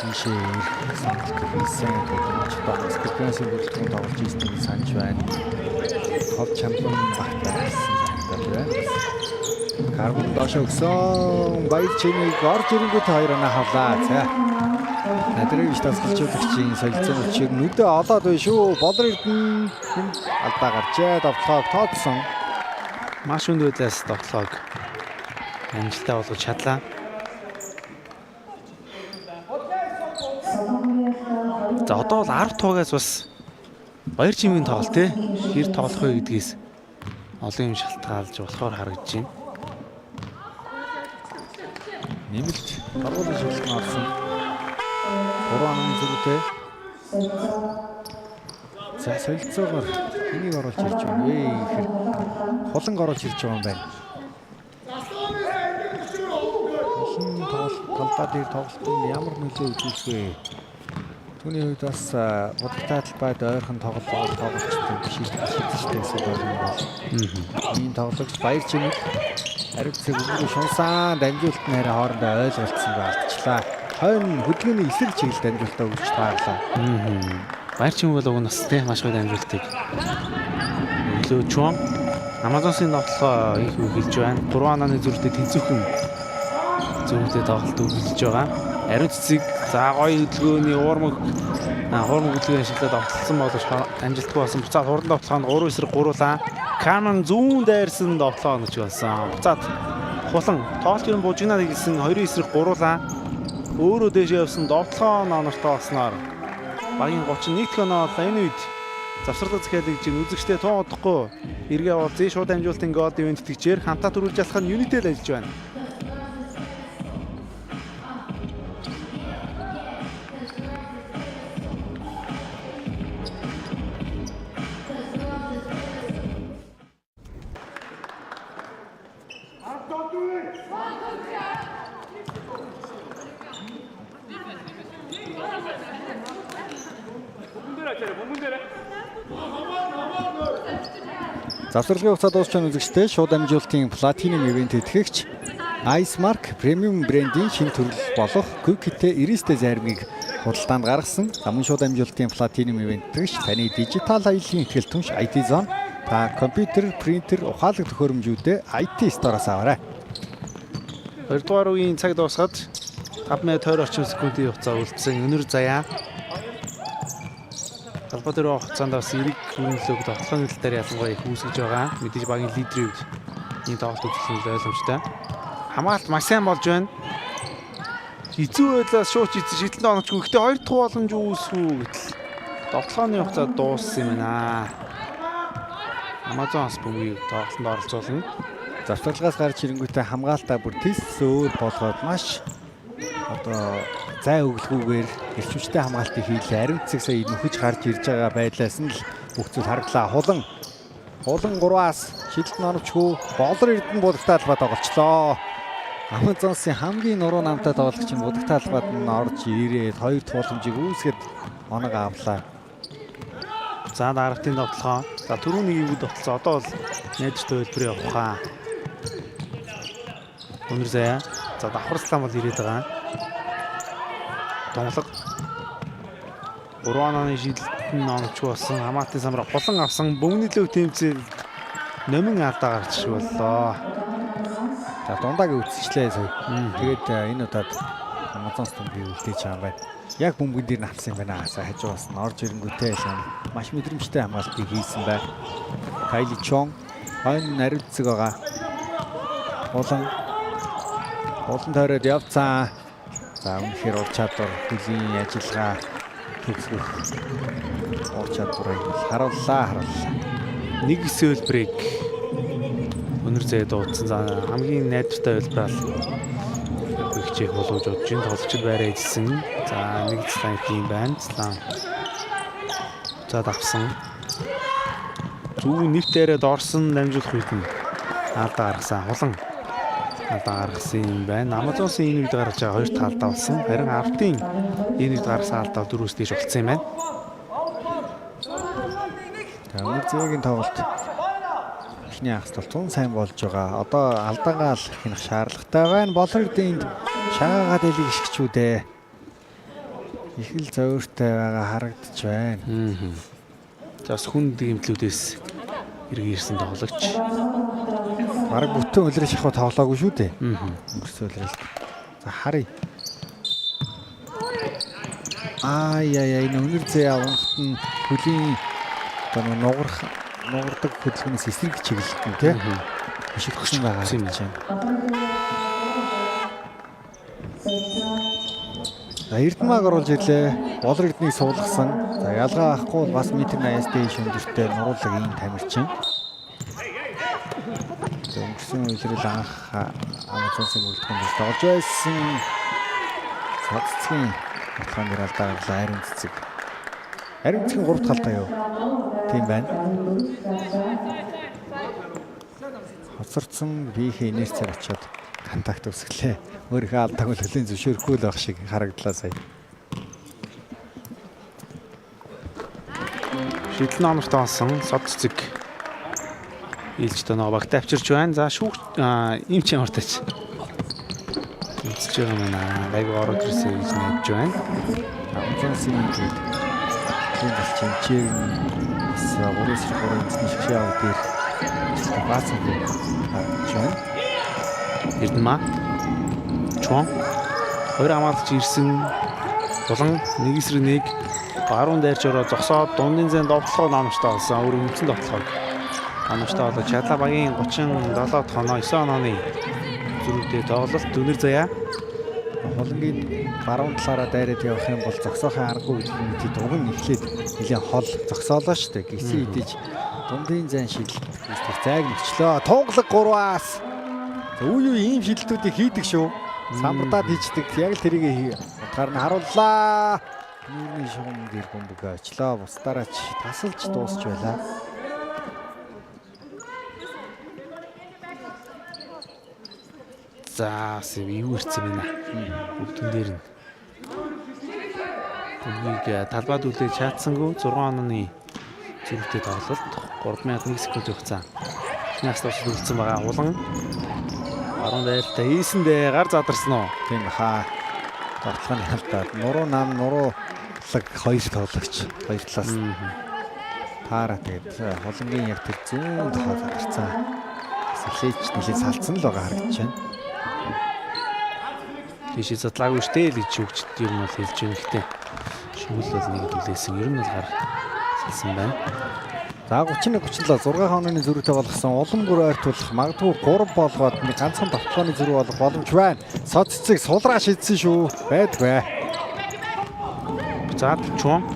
тийшээ хийсэн гэж бодож спекуляцийн бүрэлдэхүүн тоглож ирсэн гэж санаж байна. Хол чампион багтаа гэсэн байна. Карбон доош өгсөн баяр чимийг орж ирэнгүүт 2 хавлаа. За. Надрыг тасгалжуулагчийн солилцооны чиг нүдэ олоод байна шүү. Болор Эрдэнэ алдаа гарчээ. Довтлоог тооцсон. Маш хүнд байдлаас довтлоог амжилттай болгож чадлаа. За одоо бол 10 туугаас бас баяр чимийн тоглолт те хэр тоглох вэ гэдгээс олон юм шалтгаалж болохоор харагдаж байна. Нэмэлт даргуулын шилжин орсон. 3 оны зүрхтэй. За солилцоогоор энийг оруулж ирж байна вэ гэхээр хуланг оруулж ирж байгаа юм байна. Талбай дээр тоглолтод ямар нөлөө үзүүлэх вэ? Түүний хувьд бас удаа талбайд ойрхон тоглолчтой шийдэлтэй асуудал бол. Ийм тоглогч баяр чимэг хариуцлага өгөх шунсаа дамжуулт нь хараа хоорондоо ойлголцсон болчихлаа. Хойно хөдөлгөөний эсрэг чиглэлд дамжуултаа өгч тааглаа. Баяр чимэг бол уг нас те маш гоё дамжуултыг өглөө чуун Амазонсын тоглолоо их үгэлж байна. 3 онооны зүрхтэй тэнцвэрхэн зөвхөн тоглолт үргэлжлэж байгаа. Ариун цэцэг за гоё хөдөлгөөний уурмаг хөдөлгөөний ашиглаад авталсан боловч амжилтгүй болсон. Буцаад хурдан тоглоход 3 эсрэг гуруулаа. Каман зүүн дайрсан тоглолоо гэж болсон. Буцаад хулан тоолч юм бужигнаад хэлсэн 2 эсрэг гуруулаа. Өөрөө дээш явсан довтлоо нонортой болсноор багийн 31 дэх оноо боллоо. Энэ үед завсарлага захиалгаж үзэгчтэй тун удахгүй эргээ уулзъя шууд амжилтын гол ивент тэгчээр хамтаа төрүүлж ялах нь Unitel ажиллаж байна. Завсарлагын хугацаа дууссан үзэгчтэй шууд амжилтын платинум ивент итгэгч Ice Mark премиум брендийн шинэ төрөл болох Quick-тэй 90-тэй зармгийг худалдаанд гаргасан. Амун шууд амжилтын платинум ивент итгэгч таны дижитал аяллаа ихтгэл түнш IT Zone та компьютер, принтер, ухаалаг төхөөрөмжүүдээ IT Store-оос аваарай. 2 дугаар үеийн цаг дуусгаад 5 минут 20 орчим секундын хугацаа үлдсэн. Өнөр заяа. Талбай дээр хугацаанд бас эрэг хөрөнгөлөг тоглоом нөлтөөр ялангуяа их үүсгэж байгаа. Мэдээж багийн лидерийн үед энэ тоглолт үзүүлэх ойлгомжтой. Хамгаалалт маш сайн болж байна. Эзүү байдлаас шууч шидэлд оночгүй. Гэхдээ 2 дахь боломж үүсвүү гэтэл тоглооны хугацаа дууссан юм байна. Amazon-с бүгд тоглолтод оролцуулна. Завсарлагаас гарч ирэнгүүтээ хамгаалтаа бүр тис өөр болгоод маш одоо зай өглгүүгээр эрчимчтэй хамгаалтыг хийлээ. Ариун цэцэг сая нөхөж гарч ирж байгаа байдлаас нь л бүх зүйл харагдлаа. Хулан 3-аас шидэлт нормчгүй Болор Эрдэнэ будагтай талбай тоглолцлоо. Амазонсын хамгийн нуруу намтай тоглогч нь будагтай талбайд нь орж ирээд 2 дахь боломжийг үүсгэхэд оног авлаа. За дарагтын тоглолоо. За түрүүний ивэд тоглолцоо. Одоо бол найдвартай хэлбэр явахаа. Өнөр заяа. За давхарслаа бол ирээд байгаа. Тонглог 3 онооны шидэлт нь онгч болсон. Хамаатын самраа хулан авсан бөмбөний лөв тэмцээл номин алдаа гарч боллоо. За дундааг үтсчлээ сая. Тэгээд энэ удаад Amazon Store-ийг үлдээж байгаа юм байна. Яг бөмбөгөн дээр нь авсан юм байна. Хажуугаас нь орж ирэнгүүтээ маш мэдрэмжтэй хамгаалтыг хийсэн байна. Kylie Chong хойно наривцэг байгаа. Болон тойроод явцсан. За үнэхээр ур чадвар хөлийн ажиллагаа төгсгөх ур чадварыг харууллаа. Нэг хэлбэрийг өнөр зээ дуудсан. За хамгийн найдвартай хэлбэрэл хичээх болгож бодож энэ тоглолчд байраа эзэлсэн. За нэг слайд юм байна. За давсан. Зүг нэвтээрээд орсон дамжуулах үед нь алдаа гаргасан. Хулан алдаа гаргасан юм байна. Amazon-сын энэ үед гаргаж байгаа 2 талдаа болсон. Харин Артын энэ үед гаргасан алдаа 4-өөс дээш болцсон юм байна. Өнөр зээгийн тоглолт эхний хагас бол тун сайн болж байгаа. Одоо алдаагаа л хинах шаардлагатай байна. Болор Эрдэнэд шагаагаад элэг ишгчүүдээ их л зөөртэй байгаа харагдаж байна. За бас хүнд гэмтлүүдээс эргээрсэн тоглогч. Бараг бүтэн үлрэх шахуу тоглоогүй шүү дээ. Өнгөрсөн үлрэл. За харъя. Яа өнөр зээ авахт нь хөлийн одоо нугардаг хөдөлгөөс эсрэг чиглэлтэн тий. Бишигдсэн байгаа юм байна. Эрдмаг оруулж ирлээ. Болор эрднийг суулгасан. За ялгаа авахгүй бас метр 80-аас дээш өндөртэй нуруулаг ийм тамирчин. Өнгөрсөн үлрэл анх Амазонсын бүрэлдэхүүнд тоглож байсан. Цацгийн батхан дээр алдаа Ариун цэцэг. Ариун цэцгийн 3 дахь алдаа юу? Тийм байна. Хоцорсон биеийн инерцээр очиод контакт үүсгэлээ. Өөрийнхөө алдааг нь хөлийн зөвшөөрөхгүй л байх шиг харагдлаа сая. Шийдэл номерт олсон сод цэцэг илж тоноо багт авчирч байна. За шүүх ийм ч ямартайч. Үзэж байгаа маа. Гайг ороод ирсэн гэж найдаж байна. Амазонсын гээд тийм бол чимчээр са 3-3 эзний шгшээ аваад дээр баасан дээр харж байна. Эрдмаа Чон хоёр хамгаалж ирсэн булан нэг эсрэг нэг баруун дайрч ороо зогсоод дундын зэн довтлогоо намжтай болсон. Өөр үндсэн довтлогоо намжтай болоо Чадла багийн 37 тоноо 9 онооны зүрхтэй тоглолт өнөр заяа. Холонгийн баруун талаараа дайраад явах юм бол зогсоохын аргагүй гэдэг дуг нь эхлээд нэлээд хол зогсоолоо штэ. Гисэн идэж дундын зэн шидэлт зайг нэвчлөө. Тунгалаг 3-аас. Үе ийм шидэлтүүдийг хийдэг шүү. Самбардаад хийждэг. Яг л тэрийг утгаар нь харууллаа. Нүүрний шугам дээр бөмбөг очлоо. Бусдаараа ч тасалж дуусч байлаа. За юу ирсэн бэ нэ? Бүгдэн дээр нь. Бүгдийг талбайд үлээж чадсангүй 6 онооны зэрэгтэй тоглолт 31 секунд хугацаа. Эхнээс тусад үлдсэн байгаа. Улан баруун дайртай ийсэндээ гар задарсан уу? Тийм баха. Тоглохын ялдаад нуруу нам нуруу лаг хоёр тоглогч хоёр талаас таараа тэгээд холонгийн яг тэр зүүн тохоо задарсан. Сэхлээч нэлээд салцсан л байгаа харагдаж байна. Тийш задлаагүй штэ л гэж өгчд юм бол хэлж байна гэхдээ шүүл бол нэг үлээсэн ер нь бол гар салсан байна. За 31-37 6 хонооны зүрхтэй болгосон улам бүр ойртуулах магадгүй 3 болгоод нэг ганцхан давтлагын зүрх болох боломж байна. Сод цэцэг сулраа шидсэн шүү. Байдгүй. За Чон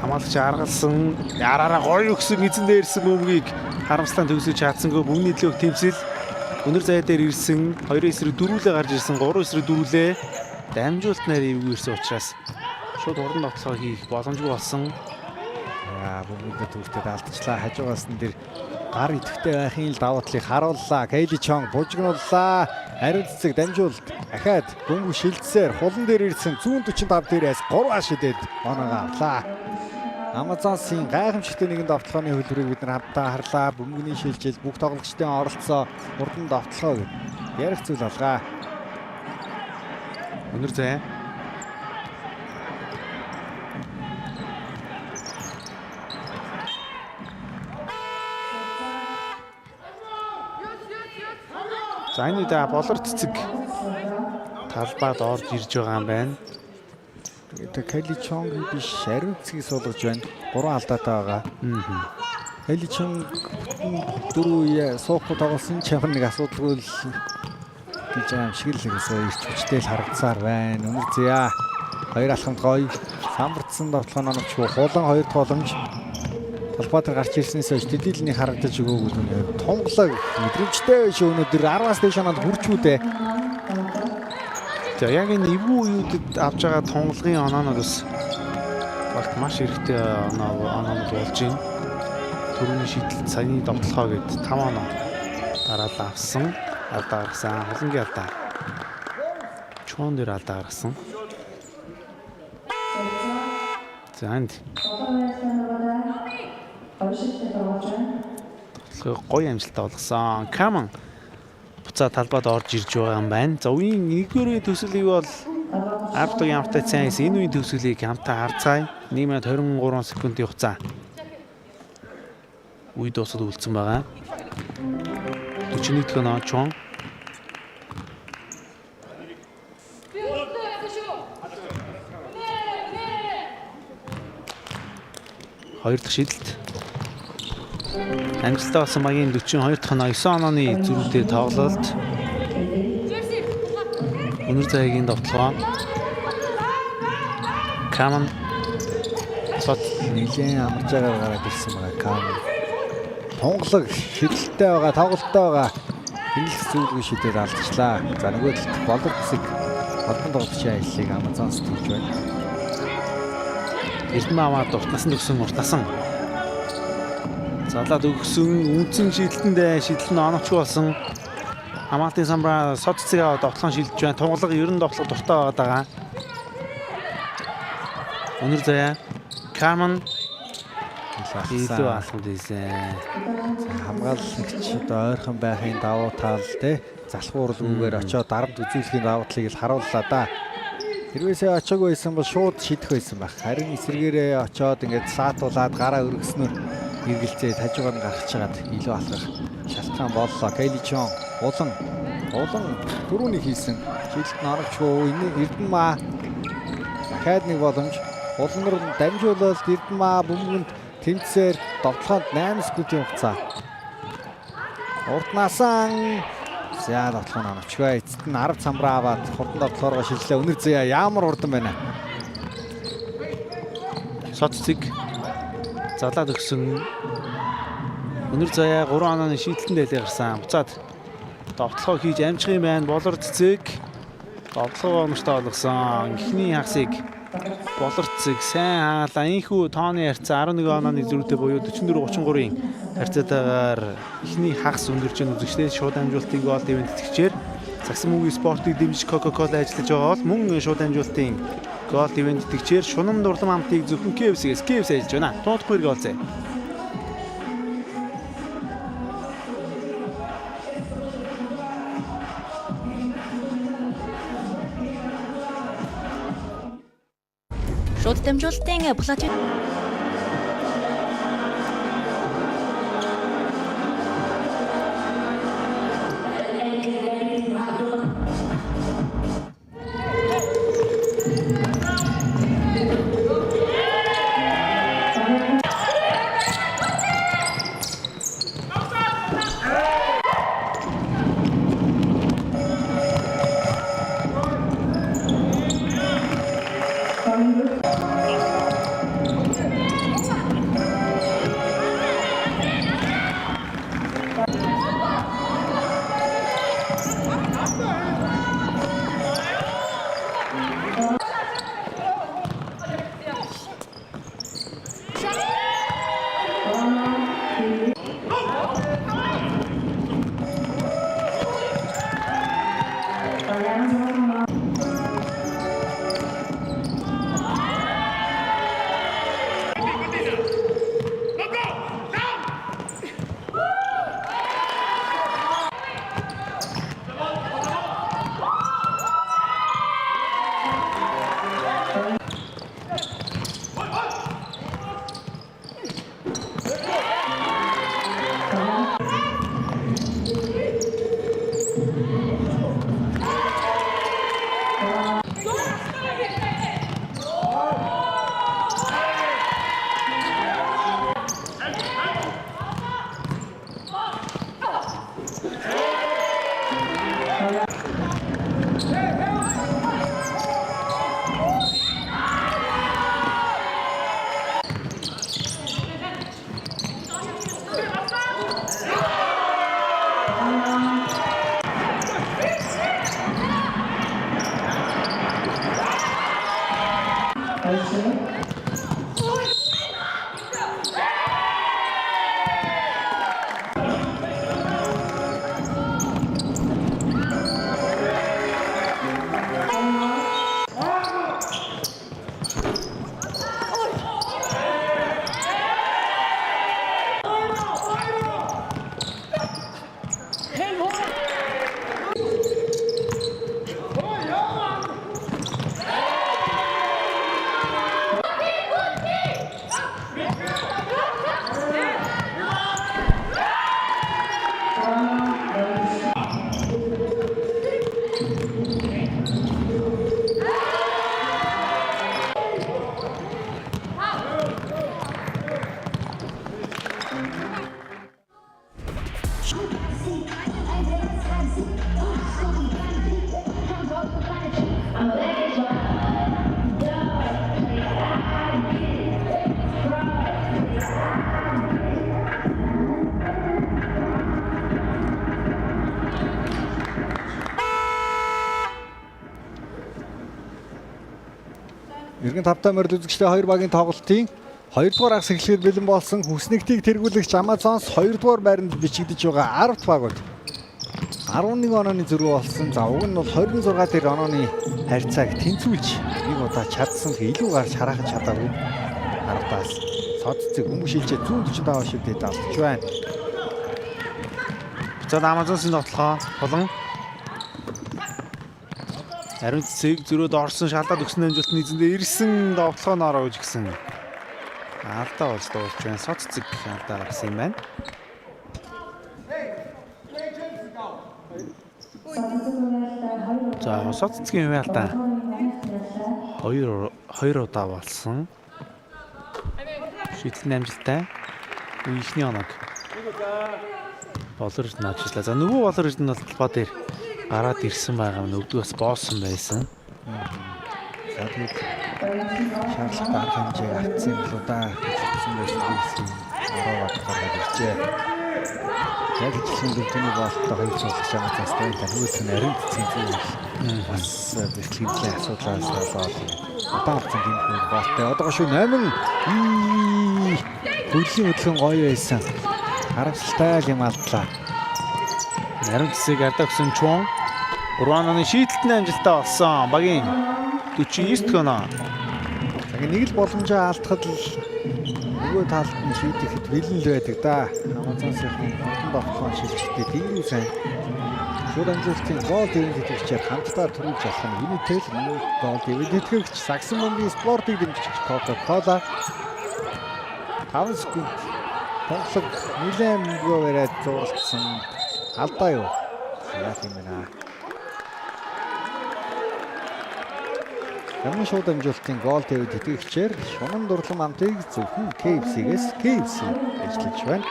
хамаалагч аргалсан яраараа гоё өгсөн эзэн дээрсэн бөмбөгийг харамслан төгсөж чадсангүй мөнгөний төлөөх тэмцэл өнөр зай дээр ирсэн 2 эсрэг дөрүүлээ гарч ирсэн 3 эсрэг дөрүүлээ дамжуулт нарийн эвгүй ирсэн учраас шууд уран тоглолтоо хийх боломжгүй болсон. Бөмбөг төвтэй алдчихлаа. Хажуугаас нь тэр гар идэвхтэй байхын л давуу талыг харууллаа. Кейли Чон бужигнууллаа. Ариун цэцэг дамжуулт ахаад бөмбөг шилжсээр хулан дээр ирсэн 145 дээрээс 3 шидэд оноогоо авлаа. Амазонсын гайхамшигтай нэгэн давтлагын хөлбөрийг бид нар хамтдаа харлаа. Бөмбөгний шилжил бүх тоглогчдын оролцоо урдан давтлагаа гэв. Ярих зүйл алгаа. Өнөр зай. За энэ да болор цэцэг талбайд орж ирж байгаа юм байна. Тэгээд Кейли Чон биш Ариун цэцгийг суулгаж байна. 3 алдаатай байгаа. Кейли Чон дөрөв суухгүй тоглосон чамар нэг асуудалгүй л гэж юм шиг л ирч хүчтэй л харагдсаар байна. Өнөр зяа. Хоёр алхамд гоё. Самбардсан давтлагын оногч хулан 2 дахь боломж. Талбай дээр гарч ирснээс хойш төдийлний харагдаж өгөөгүй нэ. Тунгалаг мэдрэмжтэй шүү өнөөдөр 10-аас дээш оноод хүрчүүдээ. За яг энэ эвгүй үеүүдэд авж байгаа тунгалгын онооноос багт маш хэрэгтэй оноонууд болж байна. Төрөний шийдэлт саяны довтлохоо гээд 5 оноо дараалал авсан. Алдаа гаргасан. Холонгийн алдаа. Чон дээр алдаа гаргасан. За энд гоё амжилттай болгосон. Каман буцаа талбайд орж ирж байгаа юм байна. За үеийн 1-р төсөлийг бол Артогийн хамтаа сайн хийсэн. Энэ үеийн төсөлийг хамтаа харцгаая. 1 минут 23 секундын хугацаа. Үе дуусаад үлдсэн байгаа. 41 дэх оноо Чон. Хоёр дахь шидэлт. Амжилттай болсон багийн 42 дахь оноо 9 онооны зөрүүтэй тоглолт. Өнөр заяагийн довтлогоо. Каман сот Нэлээд амарч байгаа гараад ирсэн байгаа Каман. Тунгалаг шидэлттэй байгаа, тоглолттой байгаа. Хэрэглэх зүйлгүй шидэд алдчихлаа. За нөгөө талд болор зэг олон тоглогчийн аяллыг Амазонс төлж байна. Эрдэнэ аваад уртнасан төгсөн уртнасан. Залаад өгсөн үндсэн шидэлтэндээ шидэл нь оновчгүй болсон. Хамаалтын самбара сод цэцэг аваад довтлон шилжиж байна. Тунгалаг ерөн довтлого дуртай байгаад байгаа. Өнөр заяа Каман илүү алхамд ийсэн. Хамгаалагчид ойрхон байхын давуу тал те залхуурлаггүйгээр очоод дарамт үзүүлэхийн давуу талыг л харууллаа да. Хэрвээсээ очоогүй байсан бол шууд шийдэх байсан байх. Харин эсрэгээрээ очоод ингээд саатуулаад гараа өргөснөөр эргэлзээ тажиугаар нь гаргаж чагаад илүү алхах шалтгаан боллоо. Кайли Чон улан дөрөвний хийсэн. Жилд нь оновчгүй Эрдэнэ маа дахиад нэг боломж улангаар нь дамжуулаад Эрдэнэ маа бөмбөгөнд тэмцээр довтлоход 8 секундын хугацаа. Уртнасан за довтлох нь оновчгүй. Эцэст нь 10 самбраа аваад хурдан довтлохоор шилжлээ. Өнөр заяа ямар хурдан байна. Сот цэцэг залаад өгсөн. Өнөр заяа 3 онооны шийдэлтэнд дэлгэр гарсан. Буцаад довтлохоо хийж амжих юм байна. Болор цэцэг довтлогоо мөртөө олгосон. Эхний хагасыг болор цэцэг сайн хаалаа. Инхүү тооны харьцаа 11 онооны зөрүүтэй буюу 44-33-ийн харьцаатайгаар эхний хагас өндөрж байгаа үзэгчдээ шууд амжуулалтын гол ивент тэтгэгчээр Сагсан мөнгөний спортыг дэмжих Coca-Cola ажиллаж байгаа бол мөн шууд амжуулалтын гол ивент тэтгэгчээр шунам дурлам хамтыг зөвхөн KFC-гээс ажиллаж байна. Тоодохгүй гол зэ. Шууд дамжуулалтын платформ Иргэн 5 тамир үзэгчтэй хоёр багийн тоглолтын 2 дугаар агс эхлэхэд бэлэн болсон хүснэгтийг тэргүүлэгч Амазонс 2 дугаар байранд бичигдэж байгаа 10 багууд 11 онооны зөрүү болсон. За уг нь бол 26 дээр онооны харьцааг тэнцвүүлж нэг удаа чадсан илүү гарч харахад чадаагүй. 10-аас цодцыг хүмүүшилчээ 145 шивдэд авч байна. За Амазонсын тоглохоо болон Ариун цэцэг зөрөөд орсон шалдаад өгсөн амжилтны эзэндээ ирсэн тоглохоо нөрөөж гисэн. Алдаа болж дуусч байна. Соц цэцэг алдаа гарсан юм байна. За соц цэцгийн хувь алдаа 2 удаа болсон. Шийдлийн амжилттай ихний оног болор наачлаа. За нөгөө болор нь бол талбай дээр гараад ирсэн байгаа нь өвдгөөс боосон байсан. За тэгээд шаардлага арга хэмжээг авцсан болоо да гэсэн байсан ороод гараад иржээ. Яг ижилхэн дэвтний болтоо хоёр цогцож байгаа цастай нөгөөт нь ариун цэцгийн зүйл бас бэлтгэлийн асуудлаас болоод удаалцсан гэмтний болтой. Одоо шүү 8 хөллийн хөдөлгөөн гоё байсан. Харамсалтай юм алдлаа. Ариун цэцэг ардаа өгсөн чуун 3 онооны шийдэлтний амжилттай болсон. Багийн 49 дэх оноо. За нэг л боломжоо алдахад л нөгөө талд нь шийдэхэд бэлэн л байдаг да. Амазонсын хурдан тоглоом шилжихтэй тийм сайн. Шууд амжилтын гол дэвэн тэтгэгчээр хамтдаа төрүүлж авах нь Unitel гол дэвэн тэтгэгч Саксон Монгийн спортыг дэмжиж Coca-Cola 5 секунд тоглог нэлээд мөнгөө бариад зурлцсан алдаа юу. Яг юм байна. Ямар шууд амжилтын гол дэвэн тэтгэгчээр Шунан дурлам амтыг зөвхөн KFC-гээс KFC ажиллаж байна.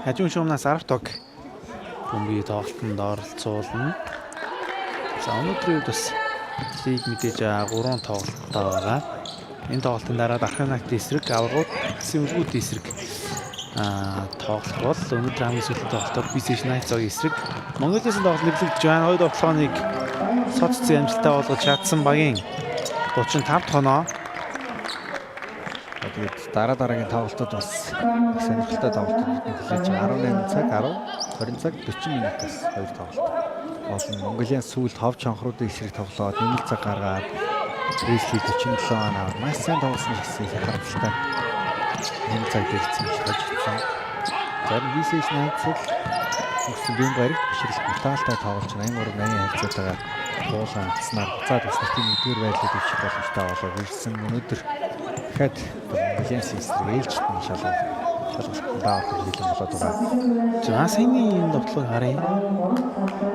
Хажуун шуунаас Артог бөмбөгийн тоглолтод оролцуулна. За өнөөдрийн үед бас лиг мэдээж 3 тоглолттой байгаа. Энэ тоглолтын дараа Арханакт эсрэг, аврагууд гэсэн үлгүүд эсрэг тоглох бол өнөөдөр хамгийн сүүлийн тоглолтоор BC Knights-ийн эсрэг Монголын тоглолт нэрлэгдэж байна. Хоёр тоглоомыг соццын амжилттай болгож чадсан багийн 35 тоноо. Тэгээд дараагийн тоглолтод бас сонирхолтой тоглолтууд нөлөөлж 18 цаг 10 20 цаг 40 минутаас хоёр тоглолт болно. Монголын сүүлд ховч хонхруудын эсрэг тоглоод нэмэлт цаг гаргаад Пресли 47 оноо маш сайн тоглосон гэсэн харамсалтай нэмэлт цаг дэлгэсэн гэж тооцсон. Зарим BC Knights гэсэн бие баригт бишрэлт бруталтай тоглож 83-80 харьцаатайгаар дуулан цаснаар буцаад өснөлтийн нэгдүгээр байдлыг дэвших боломжтой болоод ирсэн. Өнөөдөр дахиад Монголын эсрэг ээлжтэн шалгалт даавар хийлэн болоод байгаа. За саяны энэ тоглоог харъя.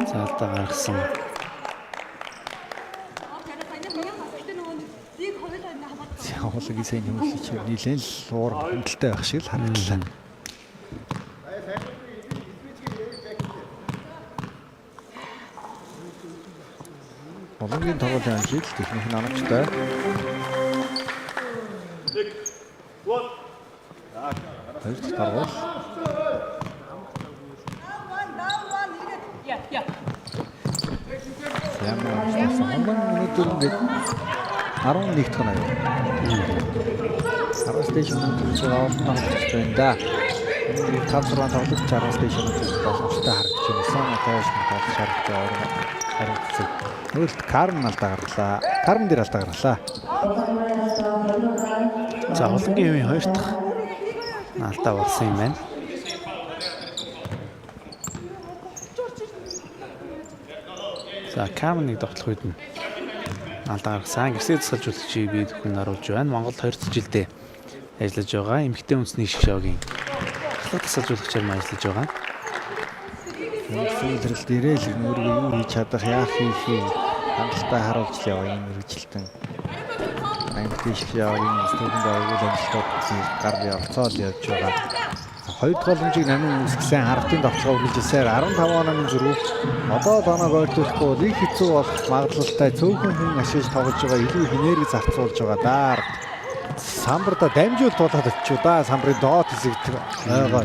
За алдаа гаргасан. Хоолагийн сайн хүмүүст нийлэн л уур хөндлөлтэй байх шиг л харагдлаа. Монголын тоглоомын амжилт техник нь оновчтой. Хоёр дахь даргуул. Ямар өнөөдөр ингээд 11 дахь нь аяа. 10 стейшн төлж байгаа тоглогч байна да. 5-6 тоглогч 10 стейшн төлж боломжтой харагдаж байна. Сана тааш тоглож шаардлагатай харагдсан. Өөрөлд Карн алдаа гарлаа. Карн дээр алдаа гарлаа. За Улангийн хувийн 2 дахь алдаа болсон юм байна. За Камныг тоглох үед нь алдаа гаргасан. Гэрсээ засалжуулагчийг бие дөхөн оруулж байна. Монгол 2 жилдээ ажиллаж байгаа. Эмэгтэй үндэсний шгшөөгийн ахлах засалжуулагчаар ажиллаж байгаа. Сүүлрэлт ирээл өөрийгөө юу хийж чадах, яах хийхээ хангалттай харуулж яваа энэ мэрэгчлэн. Англи яа энэ студент байгуул амжилтад гар явцаал явж байгаа. Хоёр дахь боломжийг намын үсгсэн ардын давталгаа үргэлжилсээр 15 оногийн зүрх одоо доноог ойртуулахгүй бол их хэцүү болох магадлалтай цөөхөн хүн ашиглаж тоглож байгаа илүү их энерги зарцуулж байгаа даа. Самбарда дамжуулт болоод очив да. Самбарын доод хэсэг ойгоо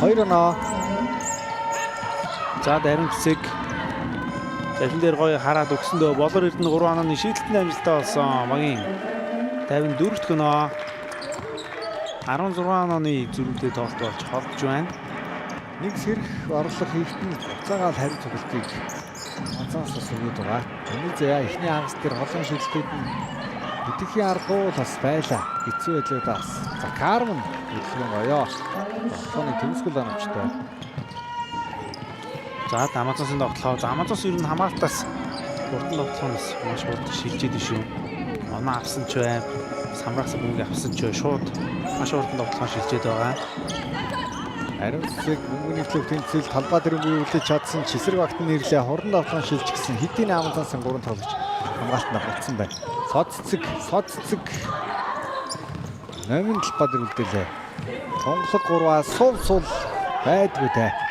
2 оноо. За дарин хэсэг Завин дээр гоё хараад өгсөндөө болор эрдэнэ 3 онооны шийдэлтний амжилттай болсон. Магийн 54 дахь оноо 16 онооны зүрхтэй тоглолт болж холбож байна. Нэг сэрх орлого хийхтэн буцаагаал хариу цуглтыг анцаасаа сөгөөд байгаа. Энийг заяа эхний хагас дээр холон шилжлүүд нь хэдийхээ аргуу бас байлаа. Хэцүү байлаа бас. За Кармен хөдөлгөөн гоёо. Холооны төгсгөл оновчтой. За Амазонсын тоглолоо. За Амазонс ер нь хамаалтаас хурдан тоглохоноос маш хурдан шилжээд шүү. Оноо авсан ч бай. Самрагсан бүнг авсан ч бай. Шууд маш хурдан тоглохоо шилжээд байгаа. Ариун цэцэг мөнгөний клуб тэмцэл талбай дээр биелүүлж чадсан ч эсрэг багт нэрлээ хурдан давтан шилжчихсэн. Хэдийн Амазонсын 3 тоглож хамгаалтанд болцсон байна. Сод цэцэг номын талбай дээр үлдээлээ. Тонглог 3-аас суул байдгүй дээ.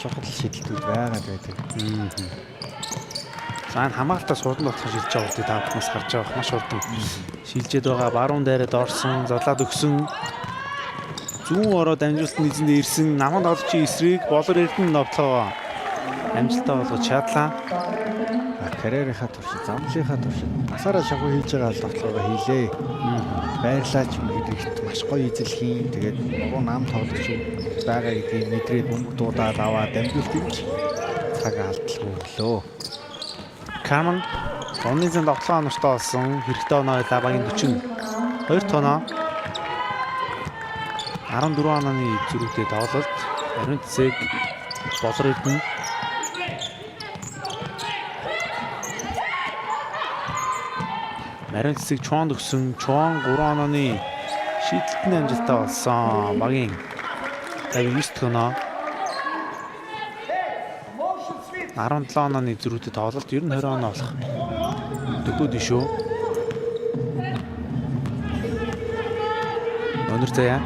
Чухал шийдэлтүүд байгаад байдаг. За энэ хамгаалтаас хурдан тоглох шилжиж байгаа гэдэг та бүхнээс харж байгаа маш хурдан шилжээд байгаа. Баруун дээрээ дорсон, зодлаад өгсөн. Зүүн ороод амжилтанд эзэндээ ирсэн. Наман тоглогчийн эсрэг болор эрдэнэ новтлоо амжилттай болгож чадлаа. Карьерийнхаа туршид, замлынхаа туршид насаараа шахуу хийж байгаа тоглоогоо хийлээ. Баярлаач гэдэгт маш гоё эзэл хийн. Тэгээд нуруу нам тоглогч байгаа гэдгийг мэдрээд бөмбөг дуудаад аваад дамжуултыг цаг алдалгүй өглөө. Кармен Ронизэн тоглоом онортой болсон. Хэрэгтэй оноо байлаа. Багийн 42 тоноо 14 онооны зүрхтэй тоглолт. Ариун цэцэг болор эрдэнэ Ариун цэцэг чуанд өгсөн. Чуан 3 онооны шийдэлтний амжилттай болсон. Багийн 59 дахь оноо 17 онооны зүрхтэй тоглолт. Ер нь 20 оноо болох дөгөөд шүү. Өнөр заяа.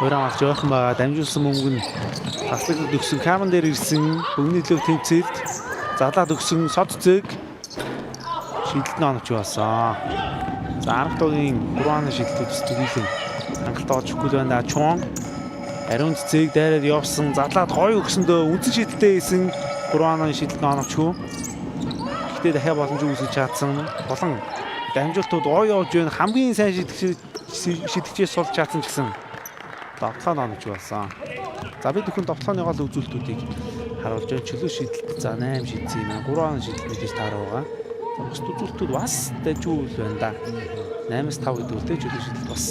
Өөрөө авч явах юм ба дамжуулсан мөнгө нь таслаг өгсөн. Камен дээр ирсэн. Бүгний лөв тэмцэлд залаад өгсөн. Сод цэг шийдэлтний оновч болсон. За 10 дугийн 3 оны шийдэлтүүд студийлэн хангалттай болж өгөхгүй байна. Чуан ариун цэцэг дайраад явсан. Залаад гоё өгсөндөө үнэн шийдэлтэй хийсэн 3 оны шийдэлтний оновчгүй. Гэхдээ дахиад боломж үүсгэж чадсан. Болон дамжуултууд гоё явж байна. Хамгийн сайн шийдэгчээс сулж чадсан ч гэсэн давталгаа номж болсон. За бид бүхэн давталгааны гол үзүүлэлтүүдийг харуулж байна. Чөлөө шийдэлт за 8 шийдсэн юм. 3 он шийдэлт гэж таараа байгаа. За бус үзүүлэлтүүд бас дэжүүл байна да. 8-5 гэдэг үлдээ чөлөө шийдэлт бас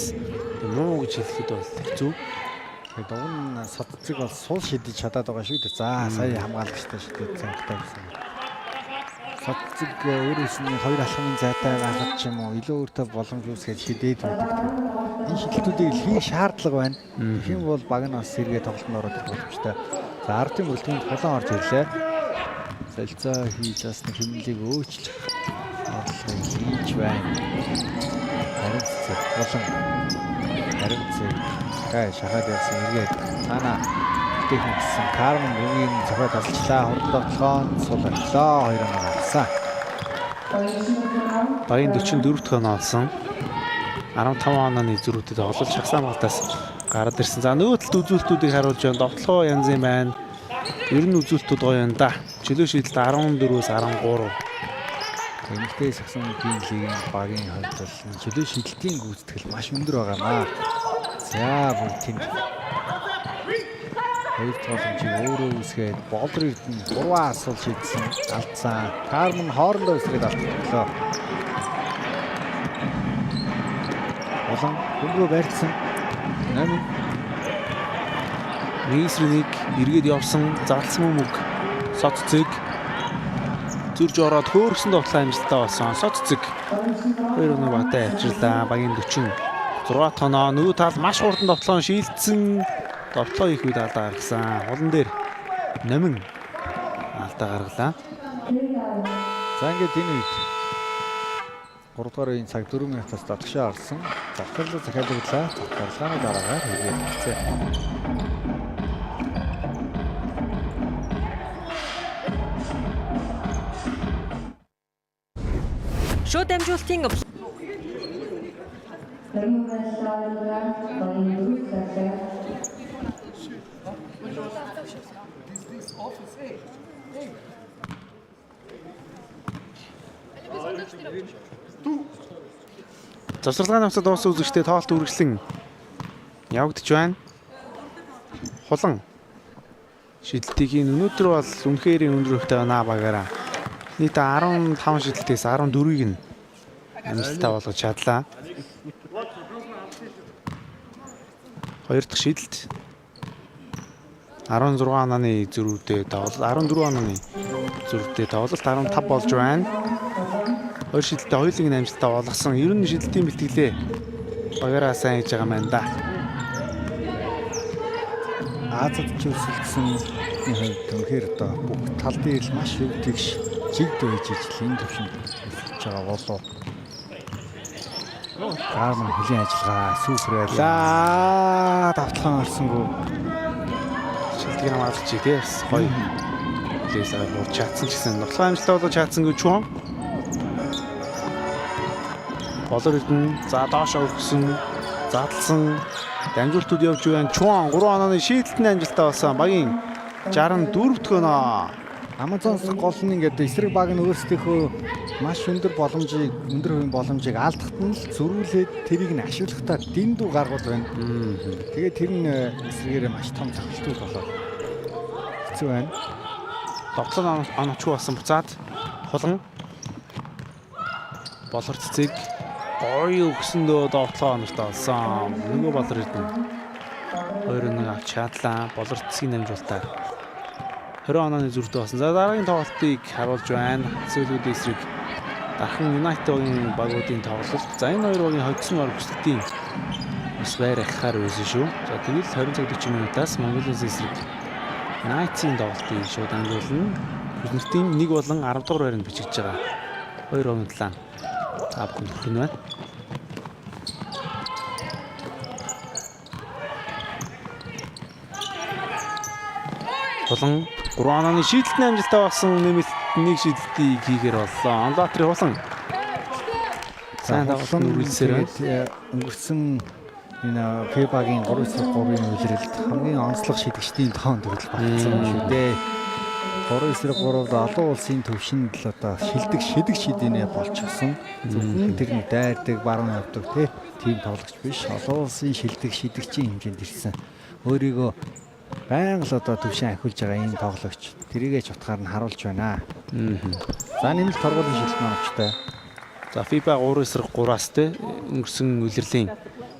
муу гэж хэлэхэд бол хэцүү. Тэгээд уг нь содцыг бол суул шидэж чадаад байгаа шүү дээ. За сая хамгаалагчтай шидэж цангтай байсан. Содцыг өөрөөс нь 2 алхмын зайтай гаргаж ч юм уу илүү өөртөө боломж үүсгэж шидээд байдаг. Энэ шидэлтүүдийг хийх шаардлага байна. Тэгэх юм бол баг нь бас сэргээ тоглолтод ороод ирэх боломжтой. За ардын бүрэлдэхүүнд хулан орж ирлээ. Солилцоо хийж бас нэг хэмнэлийг өөрчлөх орлогыг хийж байна. Харин гай шахаад явсан эргээд цаана техниксэн Кармен бүгийн зохиол алчлаа. Хурдан тоглоом сул орлоо 2 оноо гарсан. Багийн 44 дахь оноо олсон. 15 онооны зүрхтэй тоглолт шахсан малтаас гараад ирсэн. За нөгөө талд үзүүлэлтүүдийг харуулж байна. Довтлогоо янз юм байна. Ер нь үзүүлэлтүүд гоё байна да. Чөлөө шийдэлт 14-өөс 13. Эмэгтэй сагсан лигийн багийн хувьд бол чөлөө шийдэлтийн гүйцэтгэл маш өндөр байгаамаа. За бүр тийм хоёр тогломжийг өөрөө үүсгээд болор эрдэнэ 3 асуул шийдсэн алдсан. Кармен хоорондоо үсгээд автлаа. Болон хөнгөө барьсан. Нами Нийсрийг эргээд явсан зарлсан мөг сод цэг зөрж ороод хөөргсөн тоглолт амжилттай болсон. Соццэг 2-1 багтаа авчирлаа. Багийн 46 тоноо нөгөө тал маш хурдан тоглоом шийдсэн. Тоглоо их үед алдаа гаргасан. Хулан дээр номин алдаа гаргалаа. За ингээд энэ үед 3 дугаар үеийн цаг 4 минутаас датгшаа орсон. Завхарлаа захиалууллаа. Завхарлааны дараагаар хэрэглээ хийцээ. Шууд дамжуулалтын Завсарлагын хамсад дууссан үзэгчдээ тоолт үргэлжлэн явагдаж байна. Хулан шидэлтийн өнөөдөр бол үнэхээр өндөр хөвтэй байна багаараа. Нийт 15 шидэлтээс 14-ийг нь амжилттай болгож чадлаа. 2 дахь шидэлт 16 онооны зөрүүтэй тоглолт 14 онооны зөрүүтэй тоглолт 15 болж байна. 2 шидэлтээ хоёулыг нь амжилттай болгосон. Ер нь шидэлтийн бэлтгэлээ багаараа сайн хийж байгаа юм да. Азад чөлсөлдсөн хувьд үнэхээр одоо бүх тал дээр л маш их тэгш жигд байж ижил энэ төвшөнд өсөж байгаа болов. Гаарман хөлийн ажиллагаа супер байлаа. Давталхан орсонгүй. Шилтгэн хамгаалч тий гоё. Лээсээ бууж чадсан ч гэсэн тоглоом амжилттай болж чадсангүй чуун. Болор ирдэн за доошоо өргөсөн задлсан дамжуултууд явж байна. Чуун 3 онооны шийдэлтний амжилттай болсон. Багийн 64 дэх оноо. Амазонс гол нь ингээд эсрэг баг нь өөрсдийнхөө маш өндөр хувийн боломжийг алдахад нь л зөрүүлээд тэрийг нь ашиглахдаа дэндүү гаргууд байна. Тэгээд тэр нь эсрэгээр маш том зохицуулт болоод хэцүү байна. Тоглоом онооч болсон буцаад хулан болор цэцэг гоё өгсөндөө тоглоом онортой болсон. Нөгөө болор ирдэн 2-1 авч чадлаа. Болор цэцгийн амжилтаар 20 онооны зүрхтэй болсон. За дараагийн тоглолтыг харуулж байна. Сүүлүүд эсрэг дархан United-ийн багуудын тоглолт. За энэ хоёр багийн хоцсон орчдын бас байр ахаар байсан шүү. За тэгэл 20 цаг 40 минутаас Монголын эсрэг United-ийн тоглолтыг шууд ангуулна. Хүнэртийн 1 болон 10 дугаар байранд бичигдэж байгаа. 2 оны талаа та бүхэн хүрхэн байна. Хулан 3 онооны шийдэлтний амжилттай болсон. Нэмэлт 1 шийдэлтийг хийгэр боллоо. Онлатрын хулан сайн тоглолт үргэлжсээр байна. Өнгөрсөн энэ FIBA-гийн 3-3-ын үйлрэлд хамгийн онцлог шидэгчдийн тоонд хүрэл багтсан шүү дээ. 3-3-д олон улсын төвшөнд л одоо шидэгч шидэнэ болчихсон. Зөвхөн тэр нь дайрдаг, баруун явдаг тийм тоглогч биш. Олон улсын шидэгчийн хэмжээнд ирсэн. Өөрийгөө байнга л одоо төвшин ахиулж байгаа энэ тоглогч. Тэрийгээ ч утгаар нь харуулж байна. За нэмэлт торгуулийн шилтэн оновчтой. За FIBA 3-3-аас те өнгөрсөн үлрэлийн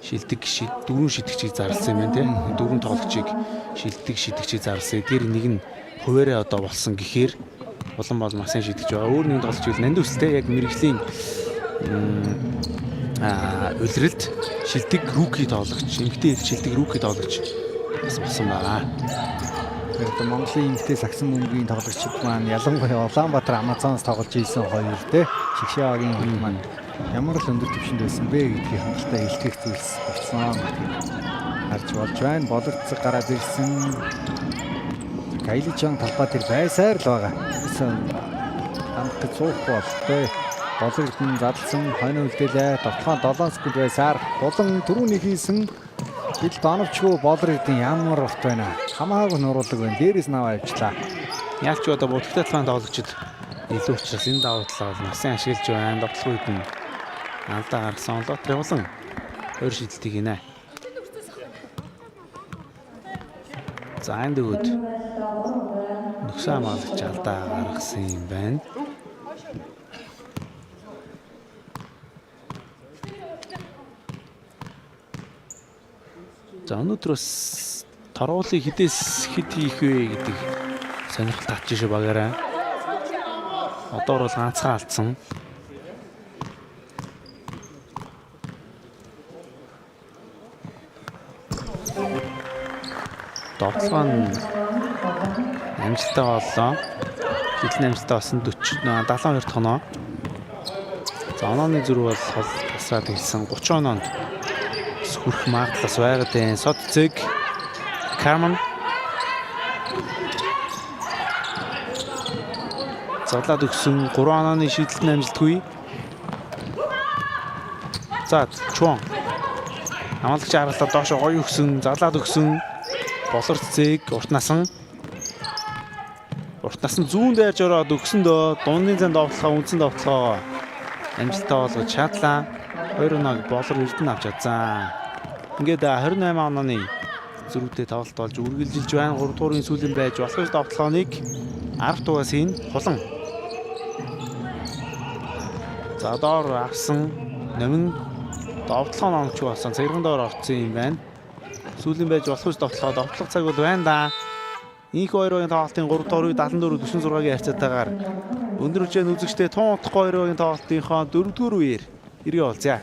шилдэг 4 шидэгчийг зарласан юм байна те. 4 тоглогчийг шилдэг шидэгчийг зарласан. Эдгээр нэг нь хуваараа одоо болсон гэхээр улан бол маш сайн шидэж байгаа. Өөр нэг тоглогч бол Нандустэй яг мэрэгжлийн үлрэлд шилдэг рүүки тоглогч, эмэгтэй шилдэг рүүки тоглогч бас болсон байна. Тэгээд Монголын эмэгтэй сагсан бөмбөгийн тоглогчид маань ялангуяа Улаанбаатар Амазонс тоглож ирсэн хоёр те Шигшээгийн хүн маань ямар л өндөр түвшинд байсан бэ гэдгийг хангалттай илтгэх зүйлс болсон харж болж байна. Болорцог гараад ирсэн. Кайлижан талбай тэр байсаар л байгаа. Хамт цуух болтой. Болор ирдэн задлсан хойно үлдээлээ. Тоглоом 7 секунд байсаар булан түрүүний хийсэн бил доновчгүй болор ирдэн ямар урт байна. Хамаагүй нуруулаг байна. Дээрээс наваа явчлаа. Яалч одоо бүтгэл талбайн тоглогчид илүү учраас энэ давуу талаа бол маш сайн ашиглаж байна. Тоглох үед нь алдаа гаргасан Онлатрын хулан 2 шидэлтийг хийнэ. За энэ дэгүүд нөхсөө хамгаалагч алдаа гаргасан юм байна. За өнөөдрөөс торгуулийг хэд хийх вэ гэдэг сонирхол татж шүү багаараа. Одоо бол ганцхан алдсан. Довтлогоо нь амжилттай боллоо. Хэдэн амжилттай болсон 72 тоноо. За онооны зүрх бол хол тасраад хэлсэн 30 оноонд хүрэх магадлал байгаад байна. Сотцэг Карман задлаад өгсөн 3 онооны шийдэлт амжилтгүй. За Чуан амлагч харгалаа доошо гоё өгсөн, задлаад өгсөн. Болорцэг урт насан зүүн дайрж ороод өгсөндөө дундын зан довтлохоо үндсэн довтлохоо амжилттай болгож чадлаа. 2 оноог болор эрдэнэ авч чадсан. Ингээд 28 онооны зөрүүтэй тоглолт болж үргэлжилж байна. 3 дуурын сүүлийн байж болох довтлохооныг 10 дугаас хийн хулан. За доор авсан нэмэн довтлохоо номч болсон. Цэргэн доор орцсон юм байна. Сүүлийн байж болох довтлох цаг бол байна да. Инх 2-ын тоглолтын 3 дугаар үед 74-46-гийн харьцаатайгаар өндөр хэмжээний үзэгчтэй тун утгагүй 2-ын тоглолтынхоо 4-р үеэр иргэн олзъя.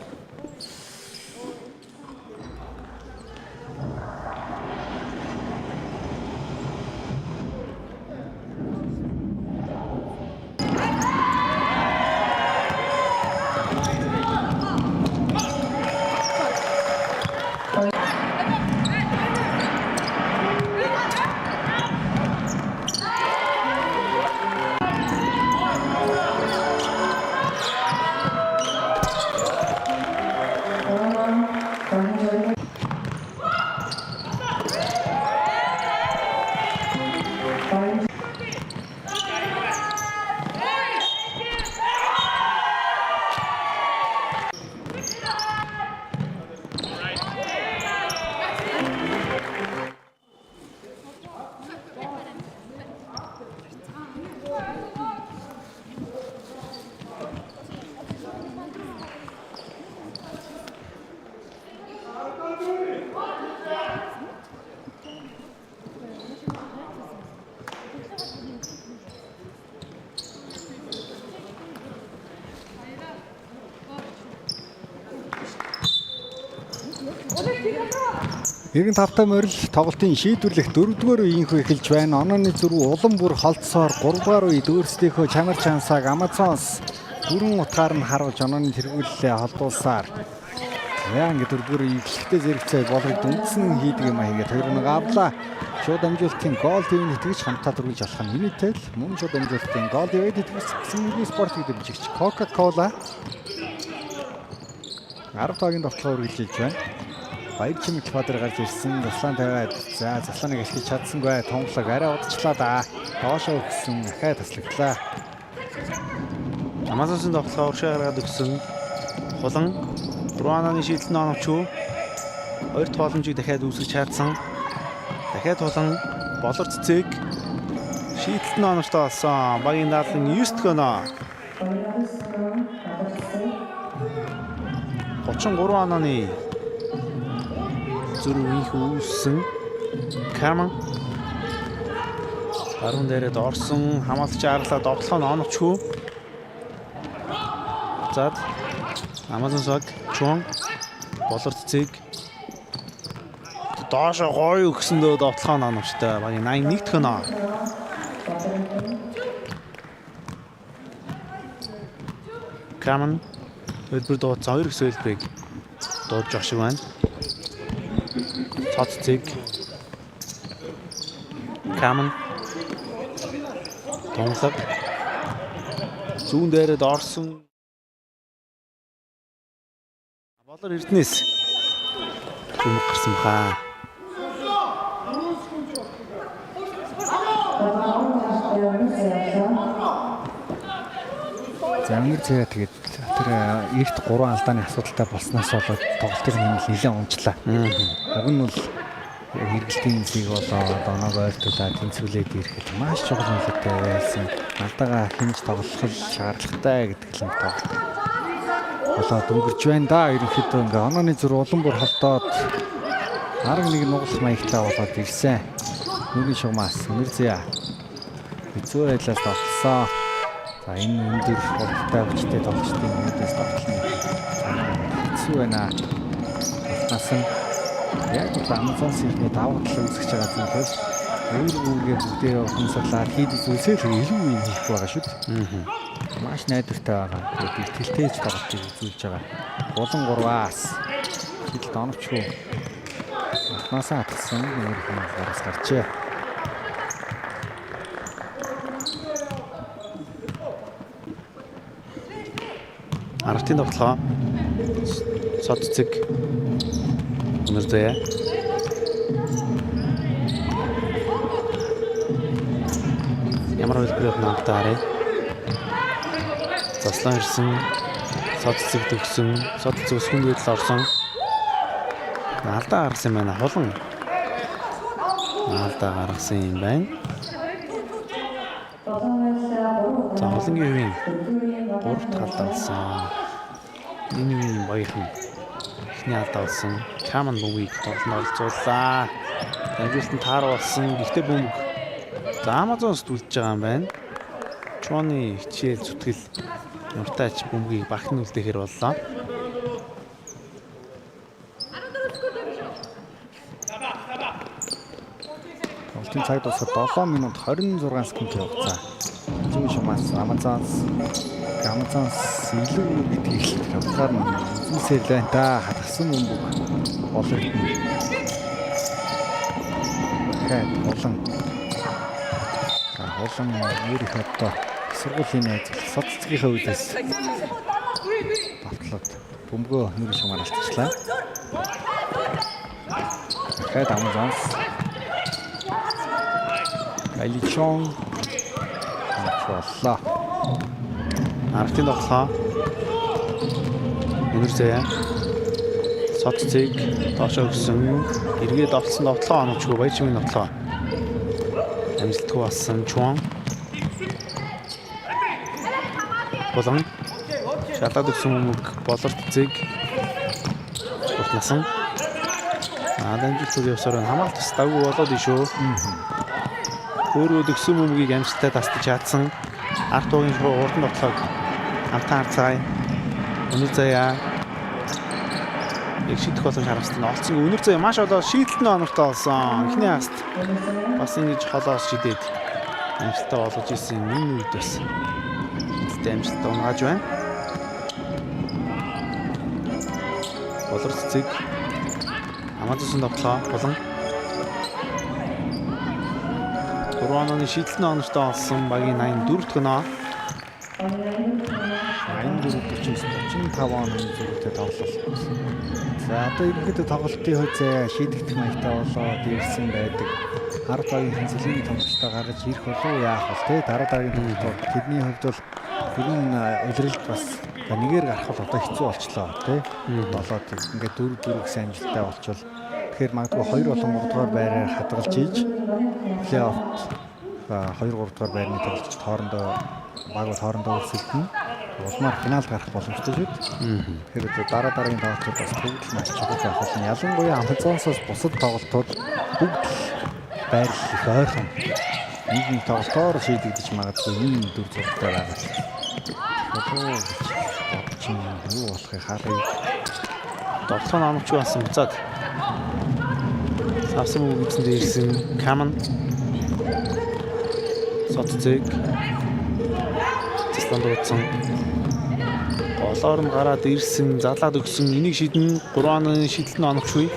Иргэн тавтай морил тоглолтын шийдвэрлэх 4-р үеийнх эхэлж байна. Онооны зүрх улам бүр холцсоор 3-р үед өөрсдийнхөө чанар чансааг Амазонс бүрэн утгаар нь харуулж онооны тэргүүлэлээ холдуулсаар яа ингэ 4-р үеийг эхлэхдээ зэрэгцээ болгож үндсэн хийдэг юм аа ингээд 2-1 авлаа. Шууд амжилтын гол дэвний итгэж хамтаа дөрвиж алах нь Unitel мөн шууд амжилтын гол дэвэд итгэсэн спорт гэдэг бичигч Coca-Cola 10 тоогийн довтлогоор үргэлжилж байна. Баяр чимэг фадер гарч ирсэн. Заслан тавиад за засланыг ашиглаж чадсангүй. Томглог арай удчлаа да. Доошоо өгсөн ахаа таслагдлаа. Амазонсын довтлогоо уршаа гаргаад өгсөн. Хулан 3 онооны шийдэлт номч юу? 2 тооламжийг дахиад үүсгэж чадсан. Дахиад хулан болор цэцэг шийдэлт номчтой болсон. Багийн даалын 9 дэх оноо. 33 онооны зүрх үүссэн Карман баруун дээрээ орсон хамаалагч арлаа довтлоо оногч хүү. Зад Амазонсог Чуан болор цэцэг доошо гоё өгсөндөө довтлоо оногчтой багийн 81 дэх оноо. Карман хөлбөр дууцсан 2 их сөйлбэрийг дуудаж авах шиг байна. Цоццэг Каман томлог зүүн дээрээ орсон болор эрдэнэс өмнө гарсан баха. За амир заяа тэгээд тэр эрт 3 алдааны асуудалтай болсноос болоод тоглолтын хэмнэл нэлээд унжлаа. Уг нь бол хэрэгэлтийн зэг болоод оноог ойртуулаад тэнцвүүлээд ирэхэд маш чухал нөлөөтэй байсан. Алдаагаа хэмж тоглох шаардлагатай гэдэг л тоглолт болоод өнгөрч байна да. Ерөнхийдөө ингээ онооны зүр улам бүр холдоод арга нэг нугалах маягтай болоод ирсэн. Нүрийн шугамаас амир заяа хэцүү байлаас тоглосон. За энэ өндөр болтой хүчтэй тоглолтын хүмүүсээс тоглоно. Хэцүү байна. Насан яг л Амазон сэрний давуу тал үзэж байгаа зүйлээс өөргүйгээ бүгдээ ухамсарлаад хийх зүйлсээ илүү юм хийх байгаа шүү дээ. Маш найдвартай байгаа. Тэгээд ихтэлтэйж тоглолтыг үзүүлж байгаа. Болон 3-аас хилд оновчгүй. Насаа хатсан нэр хүмүүс гарчээ. Аргатын тоглоо. Содцэг. Өнөрдөө. Ямар хэлбэрээр намтаарэ. Заслан ирсэн. Содцэг төгсөн. Содцэг сүнгээд л орсон. Алдаа гаргасан юм байна. Хулан. Алдаа гаргасан юм байна. За хулангийн хувийн 3-т халдсан. Энэ үеийн баярхан эхний алдаа болсон. Каман бөмбөгийг тоглолтод оролцууллаа. Дамжуултанд тааруулсан. Гэхдээ бөмбөг за Амазоност үлдэж байгаа юм байна. Чоны хичээл зүтгэл нуртаач бөмбөгийг бахин үлдээхээр боллоо. Тоглолтын цаг дуусаад 7 минут 26 секунд явцгаа. Зүүн шамаас Амазонс илүү гэдгийг хавцаар нь үзүүлсээр л байна та. Хатгсан бөмбөг болгоно. Тэгээд болон нэр хөтөө сургуулийн ажил соццгийн хөвдөөс батлаад бөмбөгөө нэр шамаар алдчихлаа. Тэгээд Амазонс Аличон боллоо. Аргатын тоглоо. Өнөрзөө Содцэг доошоо өгсөн. Эргээд олцсон тоглоо оногчгүй баячмын тоглоо. Амжилтгүй болсон Чуан. Болон шатаад өгсөн бөмбөг болорцэг. Гутнасан. Дамжуултууд явсаар хамгаалт бас давгүй болоод ишөө. Өөрөө өгсөн бөмбөгийг амжилттай тасдаж чадсан. Артуугийн урдан тоглоог хамтан харцгаая. Өнөрзөө яг шийдэх болсон шаардсан олцсон. Өнөрзөө маш олон шийдэлтний оногтой болсон. Эхний хаст бас ингэж холоос шидээд амжилттай болгож ирсэн энэ үед бас шийдэлтэй амжилттай унааж байна. Болорцэг Амазон тоглоо болон 3 оны шийдэлтний оногтой болсон багийн 84 гэнэ. 84-45 оны зүрхтэй тоглолт. За одоо ерөнхийдөө тоглолтын хязгаар шийдэгдэх маягтай болоод ирсэн байдаг. 10 цагийн хэмжээний тоглолтоо гаргаж ирэх болов яах вэ те? Дараа дараагийн тоглолт тэдний хувьд бол ер нь илрэлт бас нэгээр гарах бол одоо хэцүү болчлоо те. Болоод ингээд 4-4 гэсэн амжилттай болчвол тэгэхээр магадгүй 2 болон 3 дугаар байраар хадгалж ийж плей-офф 2-3 дугаар байрны тоглолтод хоорондоо өрсөлдөн. Улмаар финалд гарах боломжтой шүү дээ. Тэгэхээр дараа дараагийн тоглолтууд бас бүгд маш чухал байх болно. Ялангуяа Амазонсоос бусад тоглолтууд бүгд байрлал их ойрхон. Нэг тоглолтоор шийдэгдэж магадгүй энэ 4 зургтай байгаа. Юу болохыг харъя. Тоглоом амч байсан буцаад савсан үгдсэн дээрсэн Каман Содцэг Заслан дуудсан болоор нь гараад ирсэн залаад өгсөн энийг шийдэн 3 оны шийдэлтний оногчгүй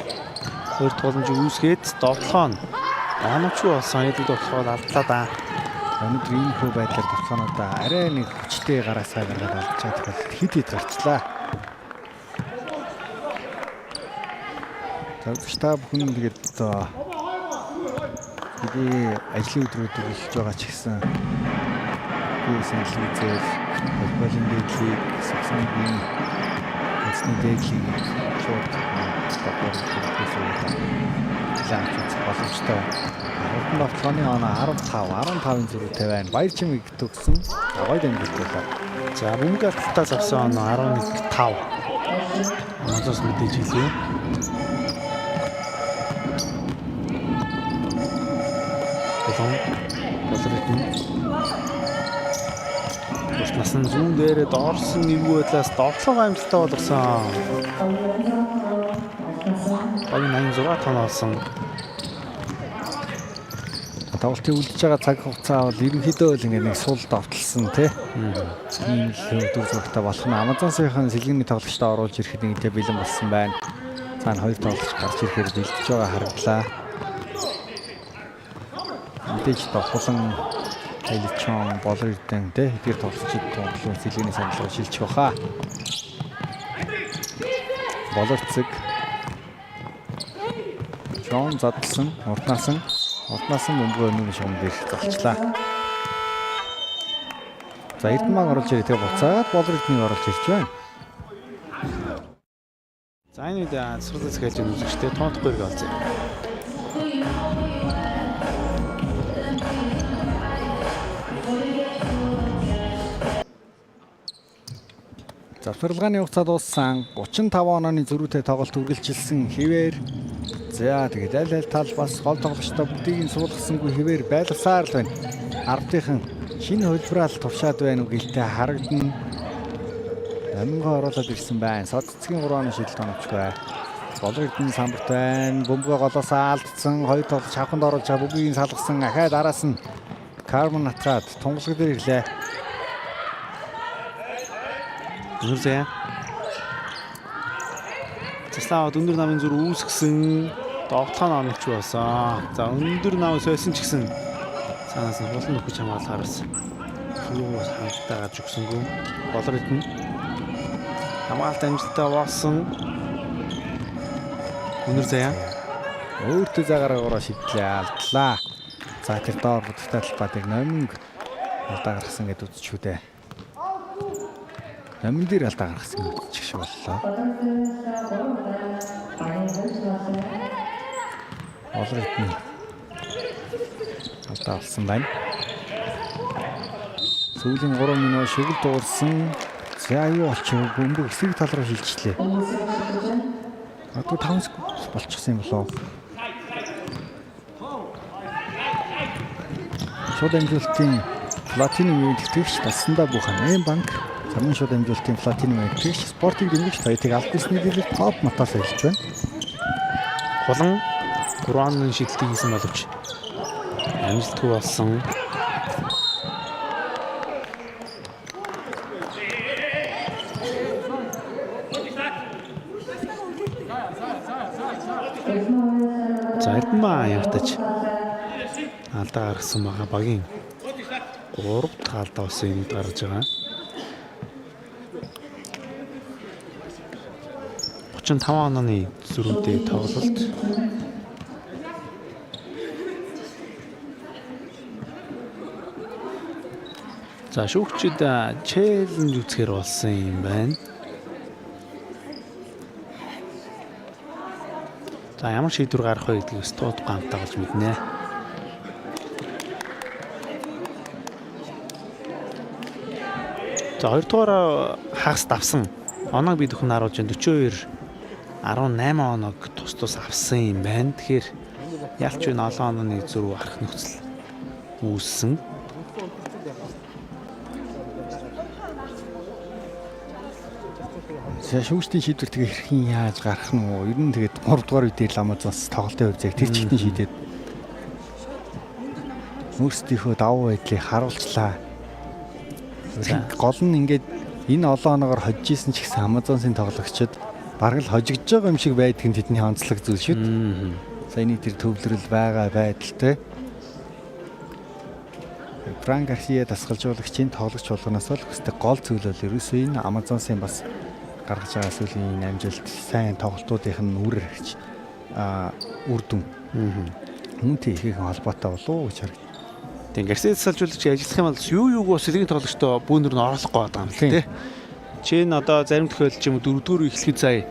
2 тулмж үүсгээд тоглоом оногчгүй болсон хэдүүд болохоор алдлаа да. Өнөөдөр ийм хөө байдлаар тоглоомоо арай нэг хүчтэй гараасаа гаргаад алдаж чадвал хэд гарчлаа. Та бүхэн тэгээд бидний ажлын өдрүүдийг эхэлж байгаа ч гэсэн санал үзэл волейболын дэглийг саксоны эцний дэглийг шууд боломжтой. Урдан тоглооны оноо 15-ын зүрхтэй байна. Баярчмыг төгсөн. Гоё дамжуулт байлаа. За бөмбөг алдалтаас авсан оноо 11-5. Амазонс мэдээж хэлээ. Болон гарсан зүүн дээрээ доорсон нэггүй байдлаас довтлого амжилттай болгосон. Багийн 86 тонн олсон. Тоглолтын үлдэж байгаа цаг хугацаа бол ерөнхийдөө л ингээд нэг сул довтлсон тий. Тийм л өдөр зурагтай болох нь Амазонсын сэлгээний тоглогчдод оруулж ирэхэд ингээд бэлэн болсон байна. Цаана хоёр тоглогч гарч ирэхээр бэлдэж байгаа харагдлаа. Мэдээж довтлон Эличон болор ирдэн тий эдгээр тоглогчид тоглолтын сэлгээний саналгыг шилжих баха. Болор цэг Жон задлсан уртнаасан бөмбөгөө өнөөний шугам дээр зогчлаа. За Эрдэнэбаан оруулж ирээ тэгээ буцаад болор эднийг оруулж ирж байна. За энэ үед суралцах хэлж байгаа үзэгчтэй тоонтгойг олзъя. Завсарлагын хугацаа дууссан 35 онооны зөрүүтэй тоглолт үргэлжилсэн хэвээр. За тэгээд аль тал бас гол тоглогчдоо бүгдийг нь суулгасангүй хэвээр байлгасаар л байна. Ардынхан шинэ хөлбраал туршаад байна уу гэлтэй харагдана. Амингаа оруулаад ирсэн байна. Содцгийн 3 оны шидэлт оновчгүй. Болор эдэн самбарт байна. Бөмбөгөө голоос алдсан. Хоёр тоглогч хавханд оруулж байгаа бүгдийг нь салгасан. Ахаад араас нь Кармон атгаад тунгалаг дээр ирлээ. Үнэрзээ. Заслаа өндөр намын зүр үүсгэсэн довтлооны оновч болсон. За өндөр нам сойсон ч гэсэн цаанаас нь хулан нөхөж хамгаалахаар бас шүүгөө хамтдаа гарч өгсөнгөө болор эдэн хамгаалт амжилттай болсон. Үнэрзээ. Өөртөө загаараа шидлээ алдлаа. За тэр доор бүтэцтэй талбайг номинг алдаа гаргасан гэдээ үзчихүү дээ. Номин дээр алдаа гаргасан гэж шиг боллоо. Болор эдэн алдаа болсон байна. Сүүлийн 3 минут шүгэл дуурсан. За юу болчих вэ? Бөмбөг эсрэг тал руу шилжлээ. Одоо 5 секунд болчихсон юм болоо. Шууд амжилтын платинум үйлдэгч Тассанда Бухан банк замын шууд амжилтын платинум үйлдэгч спортыг дэмжигч Тоётыг албасны дэлгэр топ мотоос хэлж байна. Хулан 3 оны шидэлтийг хийсэн боловч амжилтгүй болсон. За Эрдэнэбаан явтаж алдаа гаргасан байгаа багийн 3 дахь алдаа болсон юм гарч байгаа. 35 онооны зөрүүтэй тоглолт. За шүүгчид челленж үзэхээр болсон юм байна. За ямар шийдвэр гарах вэ гэдгийг стууд гамтаа болж мэднэ. За хоёрдугаар хагас давсан оноог бид бүхэн харуулж 42 18 оног тус авсан юм байна. Тэгэхээр ялч энэ олон онооны зөрүү арах нөхцөл үүссэн. Шүүгчдийн шийдвэр тэгээ хэрхэн яаж гарах нь вэ? Ер нь тэгээд 3 дугаар үедээ л Амазонс тоглолтын хувьд яг тэр чигтэн шийдээд өөрсдийнхөө давуу байдлыг харуулчлаа. Гол нь ингээд энэ олон оноогоор хожиж исэн ч гэсэн Амазонсын тоглогчид бараг л хожигдж байгаа юм шиг байдг нь тэдний онцлог зүйл шүү дээ. За энийг тэр төвлөрөл байгаа байдалтай. Франк Гарсия дасгалжуулагчийн тоглогч болгоноос л хүсдэг гол зүйл бол ерөөсөө энэ Амазонсын бас гаргаж байгаа сүүлийн амжилт сайн тоглолтуудынх нь үр дүн. Үүнтэй ихээхэн холбоотой болов уу гэж харагдав. Тэгээ Гарсия дасгалжуулагч ажиллах юм бол юу юуг сэлгийн тоглогчтой бүүнөр нь оруулах гээд байгаа юм л тий. Чи н одоо зарим тохиолдолд юм 4-р эхлэхэд сая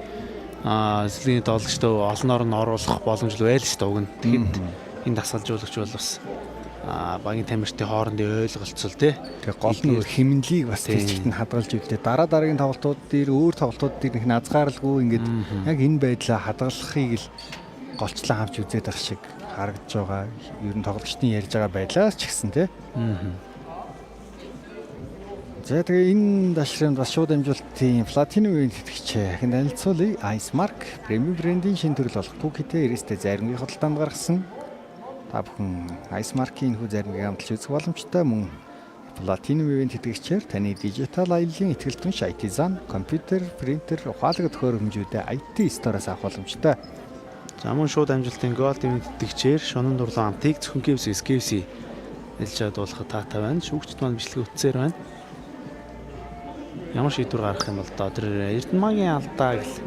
сэлгийн тоглогчтой олноор нь оруулах боломж л байл шүү дээ уг нь. Тэгэхэд энэ дасгалжуулагч бол бас багийн тамирчдын хоорондын ойлголцол тий. Тэгээ гол нь хэмнэлийг бас тэр чигт нь хадгалж ивдээ. Дараагийн тоглолтууд дээр өөр тоглолтууд дээр их назгааралгүй ингээд яг энэ байдлаа хадгалахыг л голчлон авч үзээд байх шиг харагдаж байгаа. Ер нь тоглогчдын ярьж байгаа байдлаас ч гэсэн тий. За тэгээ энэ дашрын бас шууд амжилтын Platinum-ийн тэтгэгч ахин танилцуулъя. Ice Mark премиум брендийн шинэ төрөл болох Cookie-тэй эрээстэй заримгийн худалдаанд гаргасан. Та бүхэн Ice Mark-ийн хүү заримыг амталж үзэх боломжтой мөн Platinum-ийн тэтгэгчээр таны дижитал аяллаа ихтгэл түнш IT зан, компьютер, принтер, ухаалаг төхөөрөмжүүдээ IT store-оос авах боломжтой. За мөн шууд амжилтын Gold-ийн тэтгэгчээр шунан дурлан амтыг зөвхөн KFC ялж чадуулахад таатай байна. Шүүгчд маань бичлэг үтсээр байна. Ямар шийдвэр гаргах юм бол тэр Эрдэнэмагийн алдаа гэл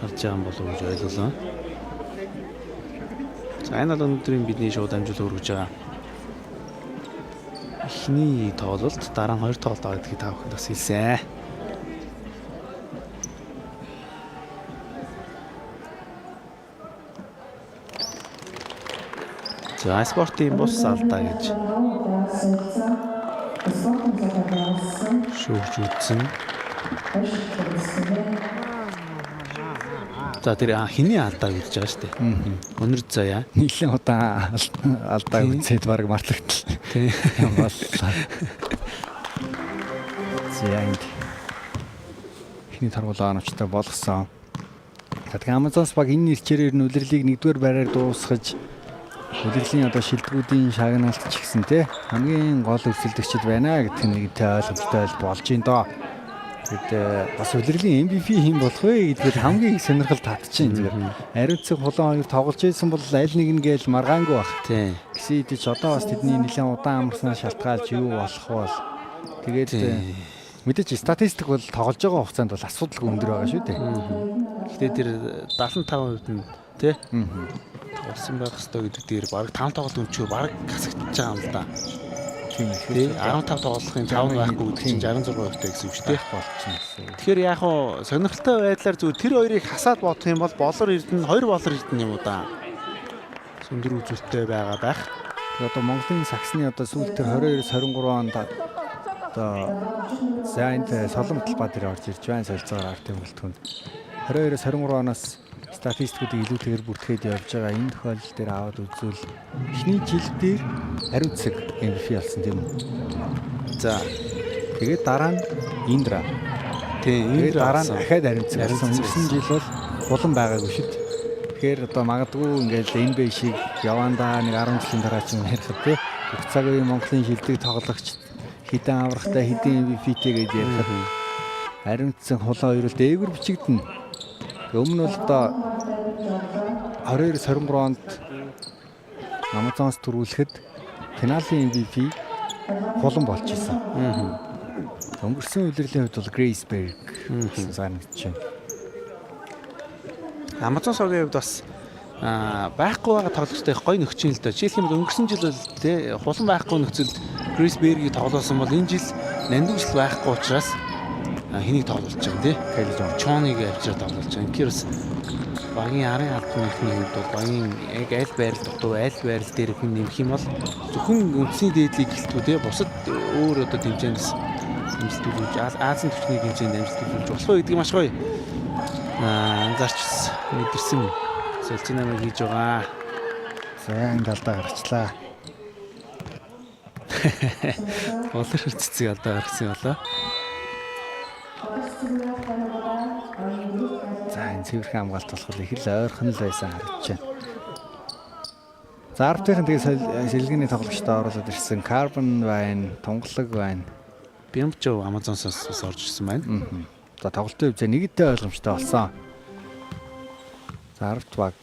харж байгаа юм болов уу гэж ойлголоо. За энэ бол өнөөдрийн бидний шууд амжилт хүргэж байгаа. Эхний тоглолт дараа нь 2 тоглолт байгаа гэдгийг та бүхэнд бас хэлсэн. За спортын бус алдаа гэж шүүгч үзсэн. За тэр хиний алдаа гэж байгаа шүү дээ. Өнөр заяа. Нийлэн удаан алдаа үзээд баг мартагдал. Тийм. Боллоо. Зянд. Эхний таргуулаа оновчтой болгосон. Тэгэхээр Amazon баг энэ нэрчээр нь үлрэлийг нэгдүгээр байраар дуусгаж үлрэлийн одоо шилдэгүүдийн шагналт ч гэсэн те хамгийн гол өрсөлдөгчд байна гэдэг нэгтэй ойлгомжтой болж байна доо. Тэгэд бас үлрэлийн MVP хэн болох вэ гэдгээр хамгийн их сонирхол татчихин зүгээр. Ариуцэг хулан хоёр тоглож ирсэн бол аль нэг нь гээл маргаангүй бах. Тийм. Гэсэн идэж одоо бас тэдний нэлээд удаан амарснаас шалтгаалж юу болох вэ? Тэгээд мэдээч статистик бол тоглож байгаа хугацаанд бол асуудалгүй өндөр байгаа шүү дээ. Гэтэ тэр 75% нь тий болсон байх ёстой гэдэг дээр баг 5 тоглолт өнчөө баг хасагдчихж байгаа юм л да. Тийм тий 15 тоглохын 5 байхгүй гэдэг чинь 66% гэсэн үг шүү дээ. Болчихсон. Тэгэхээр яг хуу сонирхолтой байдлаар зүгээр тэр хоёрыг хасаад бодох юм бол болор эрдэнэ 2 болор эрдэнэ юм уу да. Сүндэр үзүүлэлттэй байгаа байх. Тэгээд одоо Монголын саксны одоо сүүлд тэр 22-23 онд одоо зайнд солон талбай дээр орж ирж байна солилцоогоор арт хэмгэлтгүнд 22-23 оноос статистикуудыг илүүтэйгээр бүртгээд явж байгаа. Энэ тохиолдол дээр аваад үзвэл эхний жил дээр ариуцэг MVP болсон тийм үү. За тэгээд дараа нь Индра. Тийм тэгээд дараа нь дахиад ариуцэг болсон. Өнгөрсөн жил бол булан байгаагүй шүү дээ. Тэгэхээр одоо магадгүй ингээл энэ бэ шиг явандаа нэг 10 жилийн дараа ч юм ярихад тий цаг үеийн Монголын шилдэг тоглогч хідэн аврахтай хідэн MVP-тэй гэж ярихад ариуцсан хулаа хоёр л дээгүр бичигдэнэ. Өмнө нь одоо 22-23 онд Amazon-с төрүүлэхэд финалийн MVP хулан болж исэн. Өнгөрсөн үлрэлийн хувьд бол Graceberg гэсэн санагдаж байна. Amazon-сгийн хувьд бас байхгүй байгаа тоглогчтой гоё нөхцөл л да. Жишээлх юм бол өнгөрсөн жил бол тий хулан байхгүй нөхцөлд Graceberg-ийг тоглуулсан бол энэ жил нандинжил байхгүй учраас хэнийг тоглуулж байгаа тий? Чоныг авчираа тоглуулж байгаа. Тэгэхээр бас багийн арын албаны хувьд бол багийн яг аль байрал дутуу аль байрал дээр хүн нэмэх юм бол зөвхөн үндсний дээдлийг гэлтүү тий бусад өөр одоо тэмцээнээс амжилтуулж Азийн төвчний тэмцээнд амжилтуулж болох вэ гэдгийг маш гоё анзаарч мэдэрсэн солилцоо намайг хийж байгаа. Сайн алдаа гарчлаа. Болор цэцэг алдаа гарсан болоо. За энэ цэвэрхэн хамгаалт болох их л ойрхон л байсан харагдаж байна. За 10-ын тэгээ сэлгэний тоглогчдод оруулаад ирсэн Carbon байна, Тунгалаг байна. Бямжоо Amazon-с бас орж ирсэн байна. За тоглолтын хувьд нэгдтэй ойлгомжтой болсон. За 10 баг.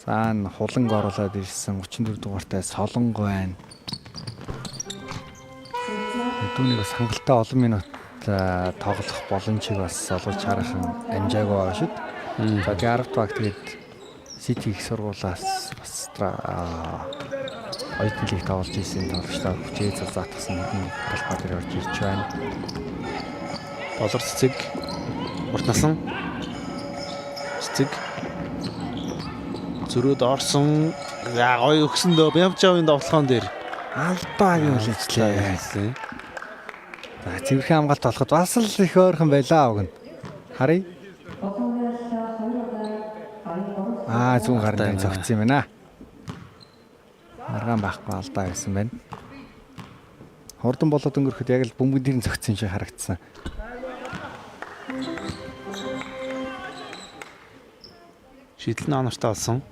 Цаана хуланг оруулаад ирсэн 34 дугаартай Солонг байна. Түүнийг бас хангалттай олон минут тоглох боломжийг бас олгож харах амжаагүй байгаа шүү дээ. За 10 баг тэгээд City их сургуулаас бас оюутны лиг тоглож ирсэн тоглогчдод хүчээ заатгсан нэгэн талбай дээр орж ирж байна. Болор цэцэг урт насан цэцэг зөрөөд орсон гоё өгсөн дөө Бямжаавын довтлогоон дээр Алдаагийн үлээжлээ. За цэвэрхэн хамгаалт болоход бас л их ойрхон байлаа өгнө. Харъя. Зүүн гарны зөгцсөн юм байна. Маргаан байхгүй алдаа гэсэн байна. Хурдан болоод өнгөрөхөд яг л бөмбөгийн зөгцсөн шиг харагдсан. Шийдэл нь онортой болсон.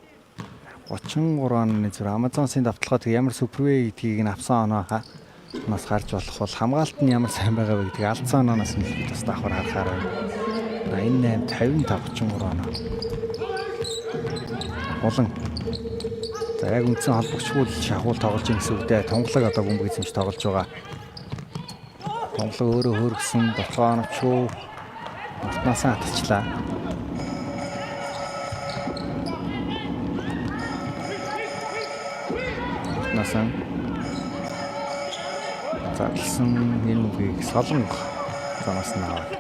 33 оны зүр Amazon-сын давталгаа тэг ямар супервэй гэдгийг нь авсан оноос гарч болох бол хамгаалалт нь ямар сайн байгаа вэ гэдгийг алдсан оноос нь бас давхар харахаар байна. 88 55 33 оноо. Улан. За яг үндсэн холбогчгүй шахуул тоглож ийн гэсэн үгтэй. Тонглог одоо бөмбөг эзэмж тоглож байгаа. Тонглог өөрөө хөргсөн Ботхоновчгүй ортноосаа хатчихлаа. Ортноосаа задлсан нэмгийг Солонго замаас нь аваад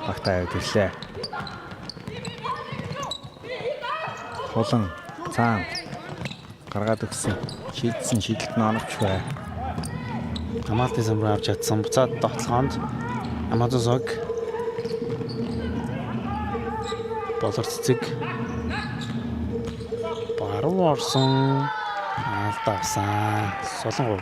багтаа явж ирлээ. Холон цаан гаргаад өгсөн. Шийдсэн шийдэлт нь оновч бай. Хамгаалтын самбар авч чадсан. Буцаад тоглохоонд Амазонсог болор цэцэг баруун орсон алдаасан. Солонго.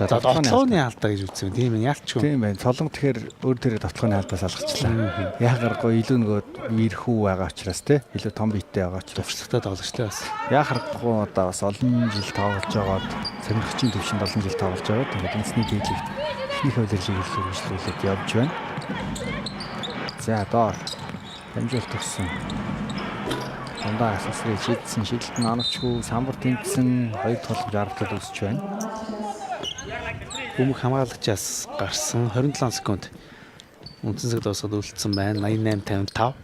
За тоглооны алдаа гэж үзсэн. Тийм ээ, ялчгүй. Тийм байна. Солонго тэгэхээр өөр төрөө тоглооны алдаас алгачлаа. Яагаргүй илүү нөгөө вирхүү байгаа учраас те илүү том биеттэй байгаа учраас Төвчлэгтэй тоглогчтой бас. яагаргүй одоо бас олон жил тоглож байгаад сонирхчийн төвшөнд олон жил тоглож байгаа. Тэгээд энэсний дийлэгт ихнийх удирлыг хөгжүүлээд явж байна. За доор дамжуулт өгсөн. Дундаа асуусрыг шийдсэн шийдэлт нь оновчгүй самбар тэмцсэн 2 тоглож аргатлал үүсч байна. Бөмбөг хамгаалагчаас гарсан 27 секунд. Үндсэн цаг дуусаад үлдсэн байна. 88-55.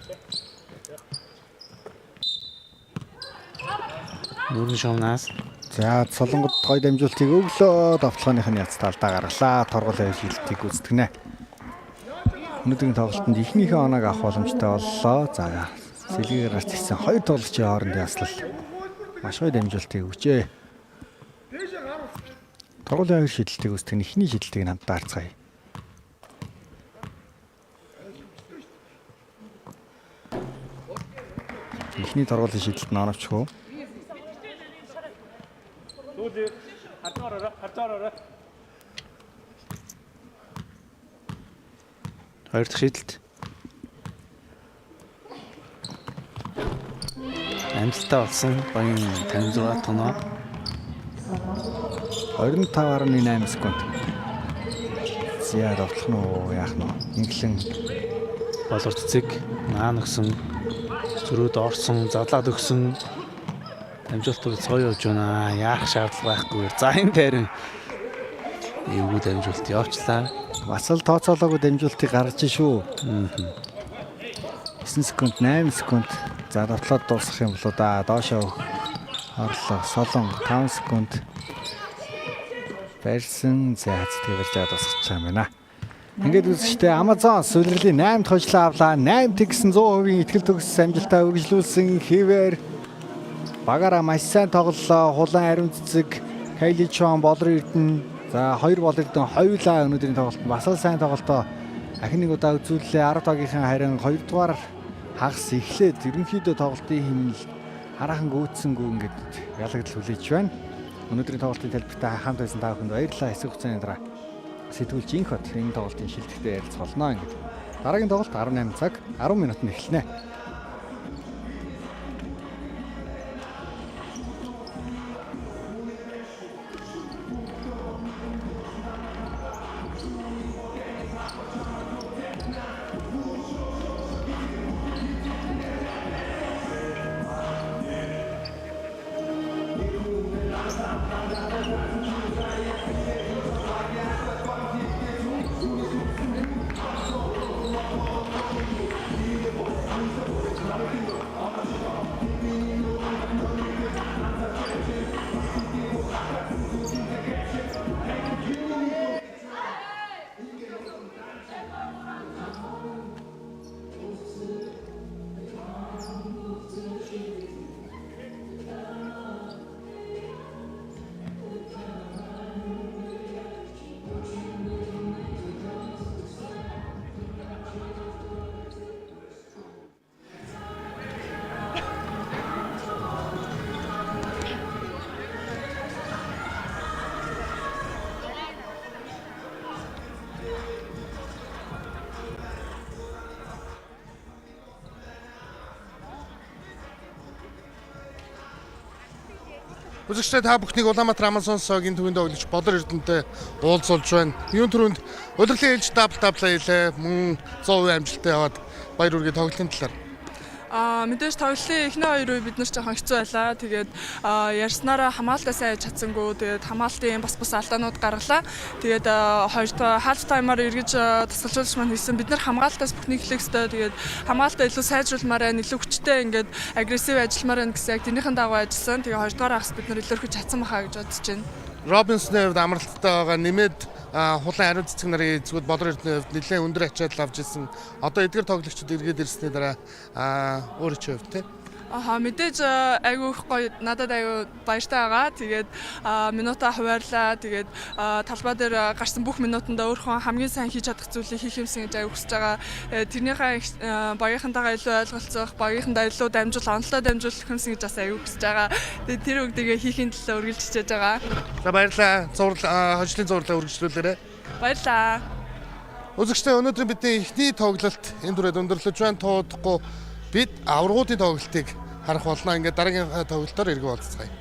Нүрэн шуунаас За Солонгод гой дамжуултыг өглөө давталгааных нь яц талдаа гаргалаа. Торгол шилтгийг гүйцэтгэнэ. Өнөөдрийн тоглолтод ихнийхээ оноог авах боломжтой боллоо. За сэлгээр гарч ирсэн 2 тоглогчийн хоорондын яслал маш гоё дамжуултыг өгчээ. Торгуулийн 2 шидэлтийг үүсгэх нь ихний шидэлтийг хамтдаа харцгаая. Ихний торгуулийн шидэлт нь оновчгүй. хоёр дахь шийдэлт. Амжилттай болсон. Баян 56 тоноо. 25.8 секунд. Зя довтлох нь яах нь инглэн болор цэцэг наан өгсөн. Зөрүүд орсон, задлаад өгсөн. Дамжуултыг цоо явж байна. Яах шаардлага байхгүй. За энэ дээрэн эвгүй дамжуулт явчлаа. бас л тооцоолоогүй дамжуултыг гаргаж шүү. 9 секунд, 8 секунд. За довтлоод дуусгах юм болоо да. Доошоо орлоо. Солон 5 секунд. Барьсан зайц тэгэрч аваад тусгаж байгаа юм байна. Ингээд үзэгчдээ Amazon сүүлрлийн 8 дахь хожлоо авлаа. 8 тэгсэн 100% итгэл төгс амжилтаа үргэлжлүүлсэн хэвээр багаараа маш сайн тоглолоо. Хулан ариун цэцэг, Кайли Чон, Болор Эрдэнэ. За 2 Болор Эрдэнэ хоёулаа өнөөдрийн тоглолтод бас л сайн тоглолтоо. Ахин нэг удаа үзүүллээ. 10 тоогийн харин 2 дугаар хагас эхлээд ерөнхийдөө тоглолтын хэмнэл хараахан гүйцсэнгүү ингээд ялагдал хүлээж байна. Өнөөдрийн тоглолтын тайлбартай хамт байсан та бүхэнд баярлалаа. Хэсэг хугацааны дараа сэтгүүлч инх бат энэ тоглолтын шилдэхтэй ярилцах болно ингээд. Дараагийн тоглолт 18 цаг 10 минутанд эхэлнэ. Үзэгчдээ та бүхнийг Улаанбаатар Амансонсогийн төвийн тоглогч Бодлор Эрдэнэтэй уулзуулж байна. Юун түрүүнд удирдлагын ээлж дабл хийлээ. Мөн 100% амжилттай яваад баяр үргээ тоглолтын талаар. Мэдээж тоглолтын эхний 2 үе бид нар жоохон хэцүү байлаа. Тэгээд ярьснараа хамгаалтаа сайн хийж чадсангүй. Тэгээд хамгаалтын бас алдаанууд гарлаа. Тэгээд хоёрдоо half timer эргэж тасгалжуулагч маань хэлсэн бид нар хамгаалтаас бүхнийг хэлэх ёстой. Тэгээд хамгаалтаа илүү сайжруулмаар байна, илүү хүчтэй ингээд агрессив ажилламаар байна гэсэн яг тэрнийхэн дагуу ажилласан. Тэгээд хоёрдугаар хагас бид нар илэрхэж чадсан бахаа гэж бодож байна. Робинсны хувьд амралттай байгаа нэмээд хулан ариун цэцэг нарын зүгт Бодлор Эрдэнэ хувьд нэлээд өндөр ачаал авч ирсэн. Одоо эдгээр тоглогчид эргээд ирсний дараа өөрөө ч хувьд те. Мэдээж айгүй их гоё надад айгүй баяртай байгаа. Тэгээд минутаа хуваарлаа. Тэгээд талбай дээр гарсан бүх минутанда өөрөө хамгийн сайн хийж чадах зүйлийг хийх юмсан гэж айгүй хүсэж байгаа. Тэрнийхээ багийнхантайгаа илүү ойлголцох, багийнхандаа илүү онцлоо дамжуулах юмсан гэж бас айгүй хүсэж байгаа. Тэгээд тэр үгдгээ хийхин төлөө үргэлж хичээж байгаа. За баярлалаа. Хожлын зурлаа үргэлжлүүлээрэй. Баярлалаа. Үзэгчдээ өнөөдөр бидний эхний тоглолт энэ түрээд өндөрлөж байна. Туудахгүй бид аваргуудын тоглолтыг харах болно. Ингээд дараагийн тоглолтоор эргэж уулзцгаая.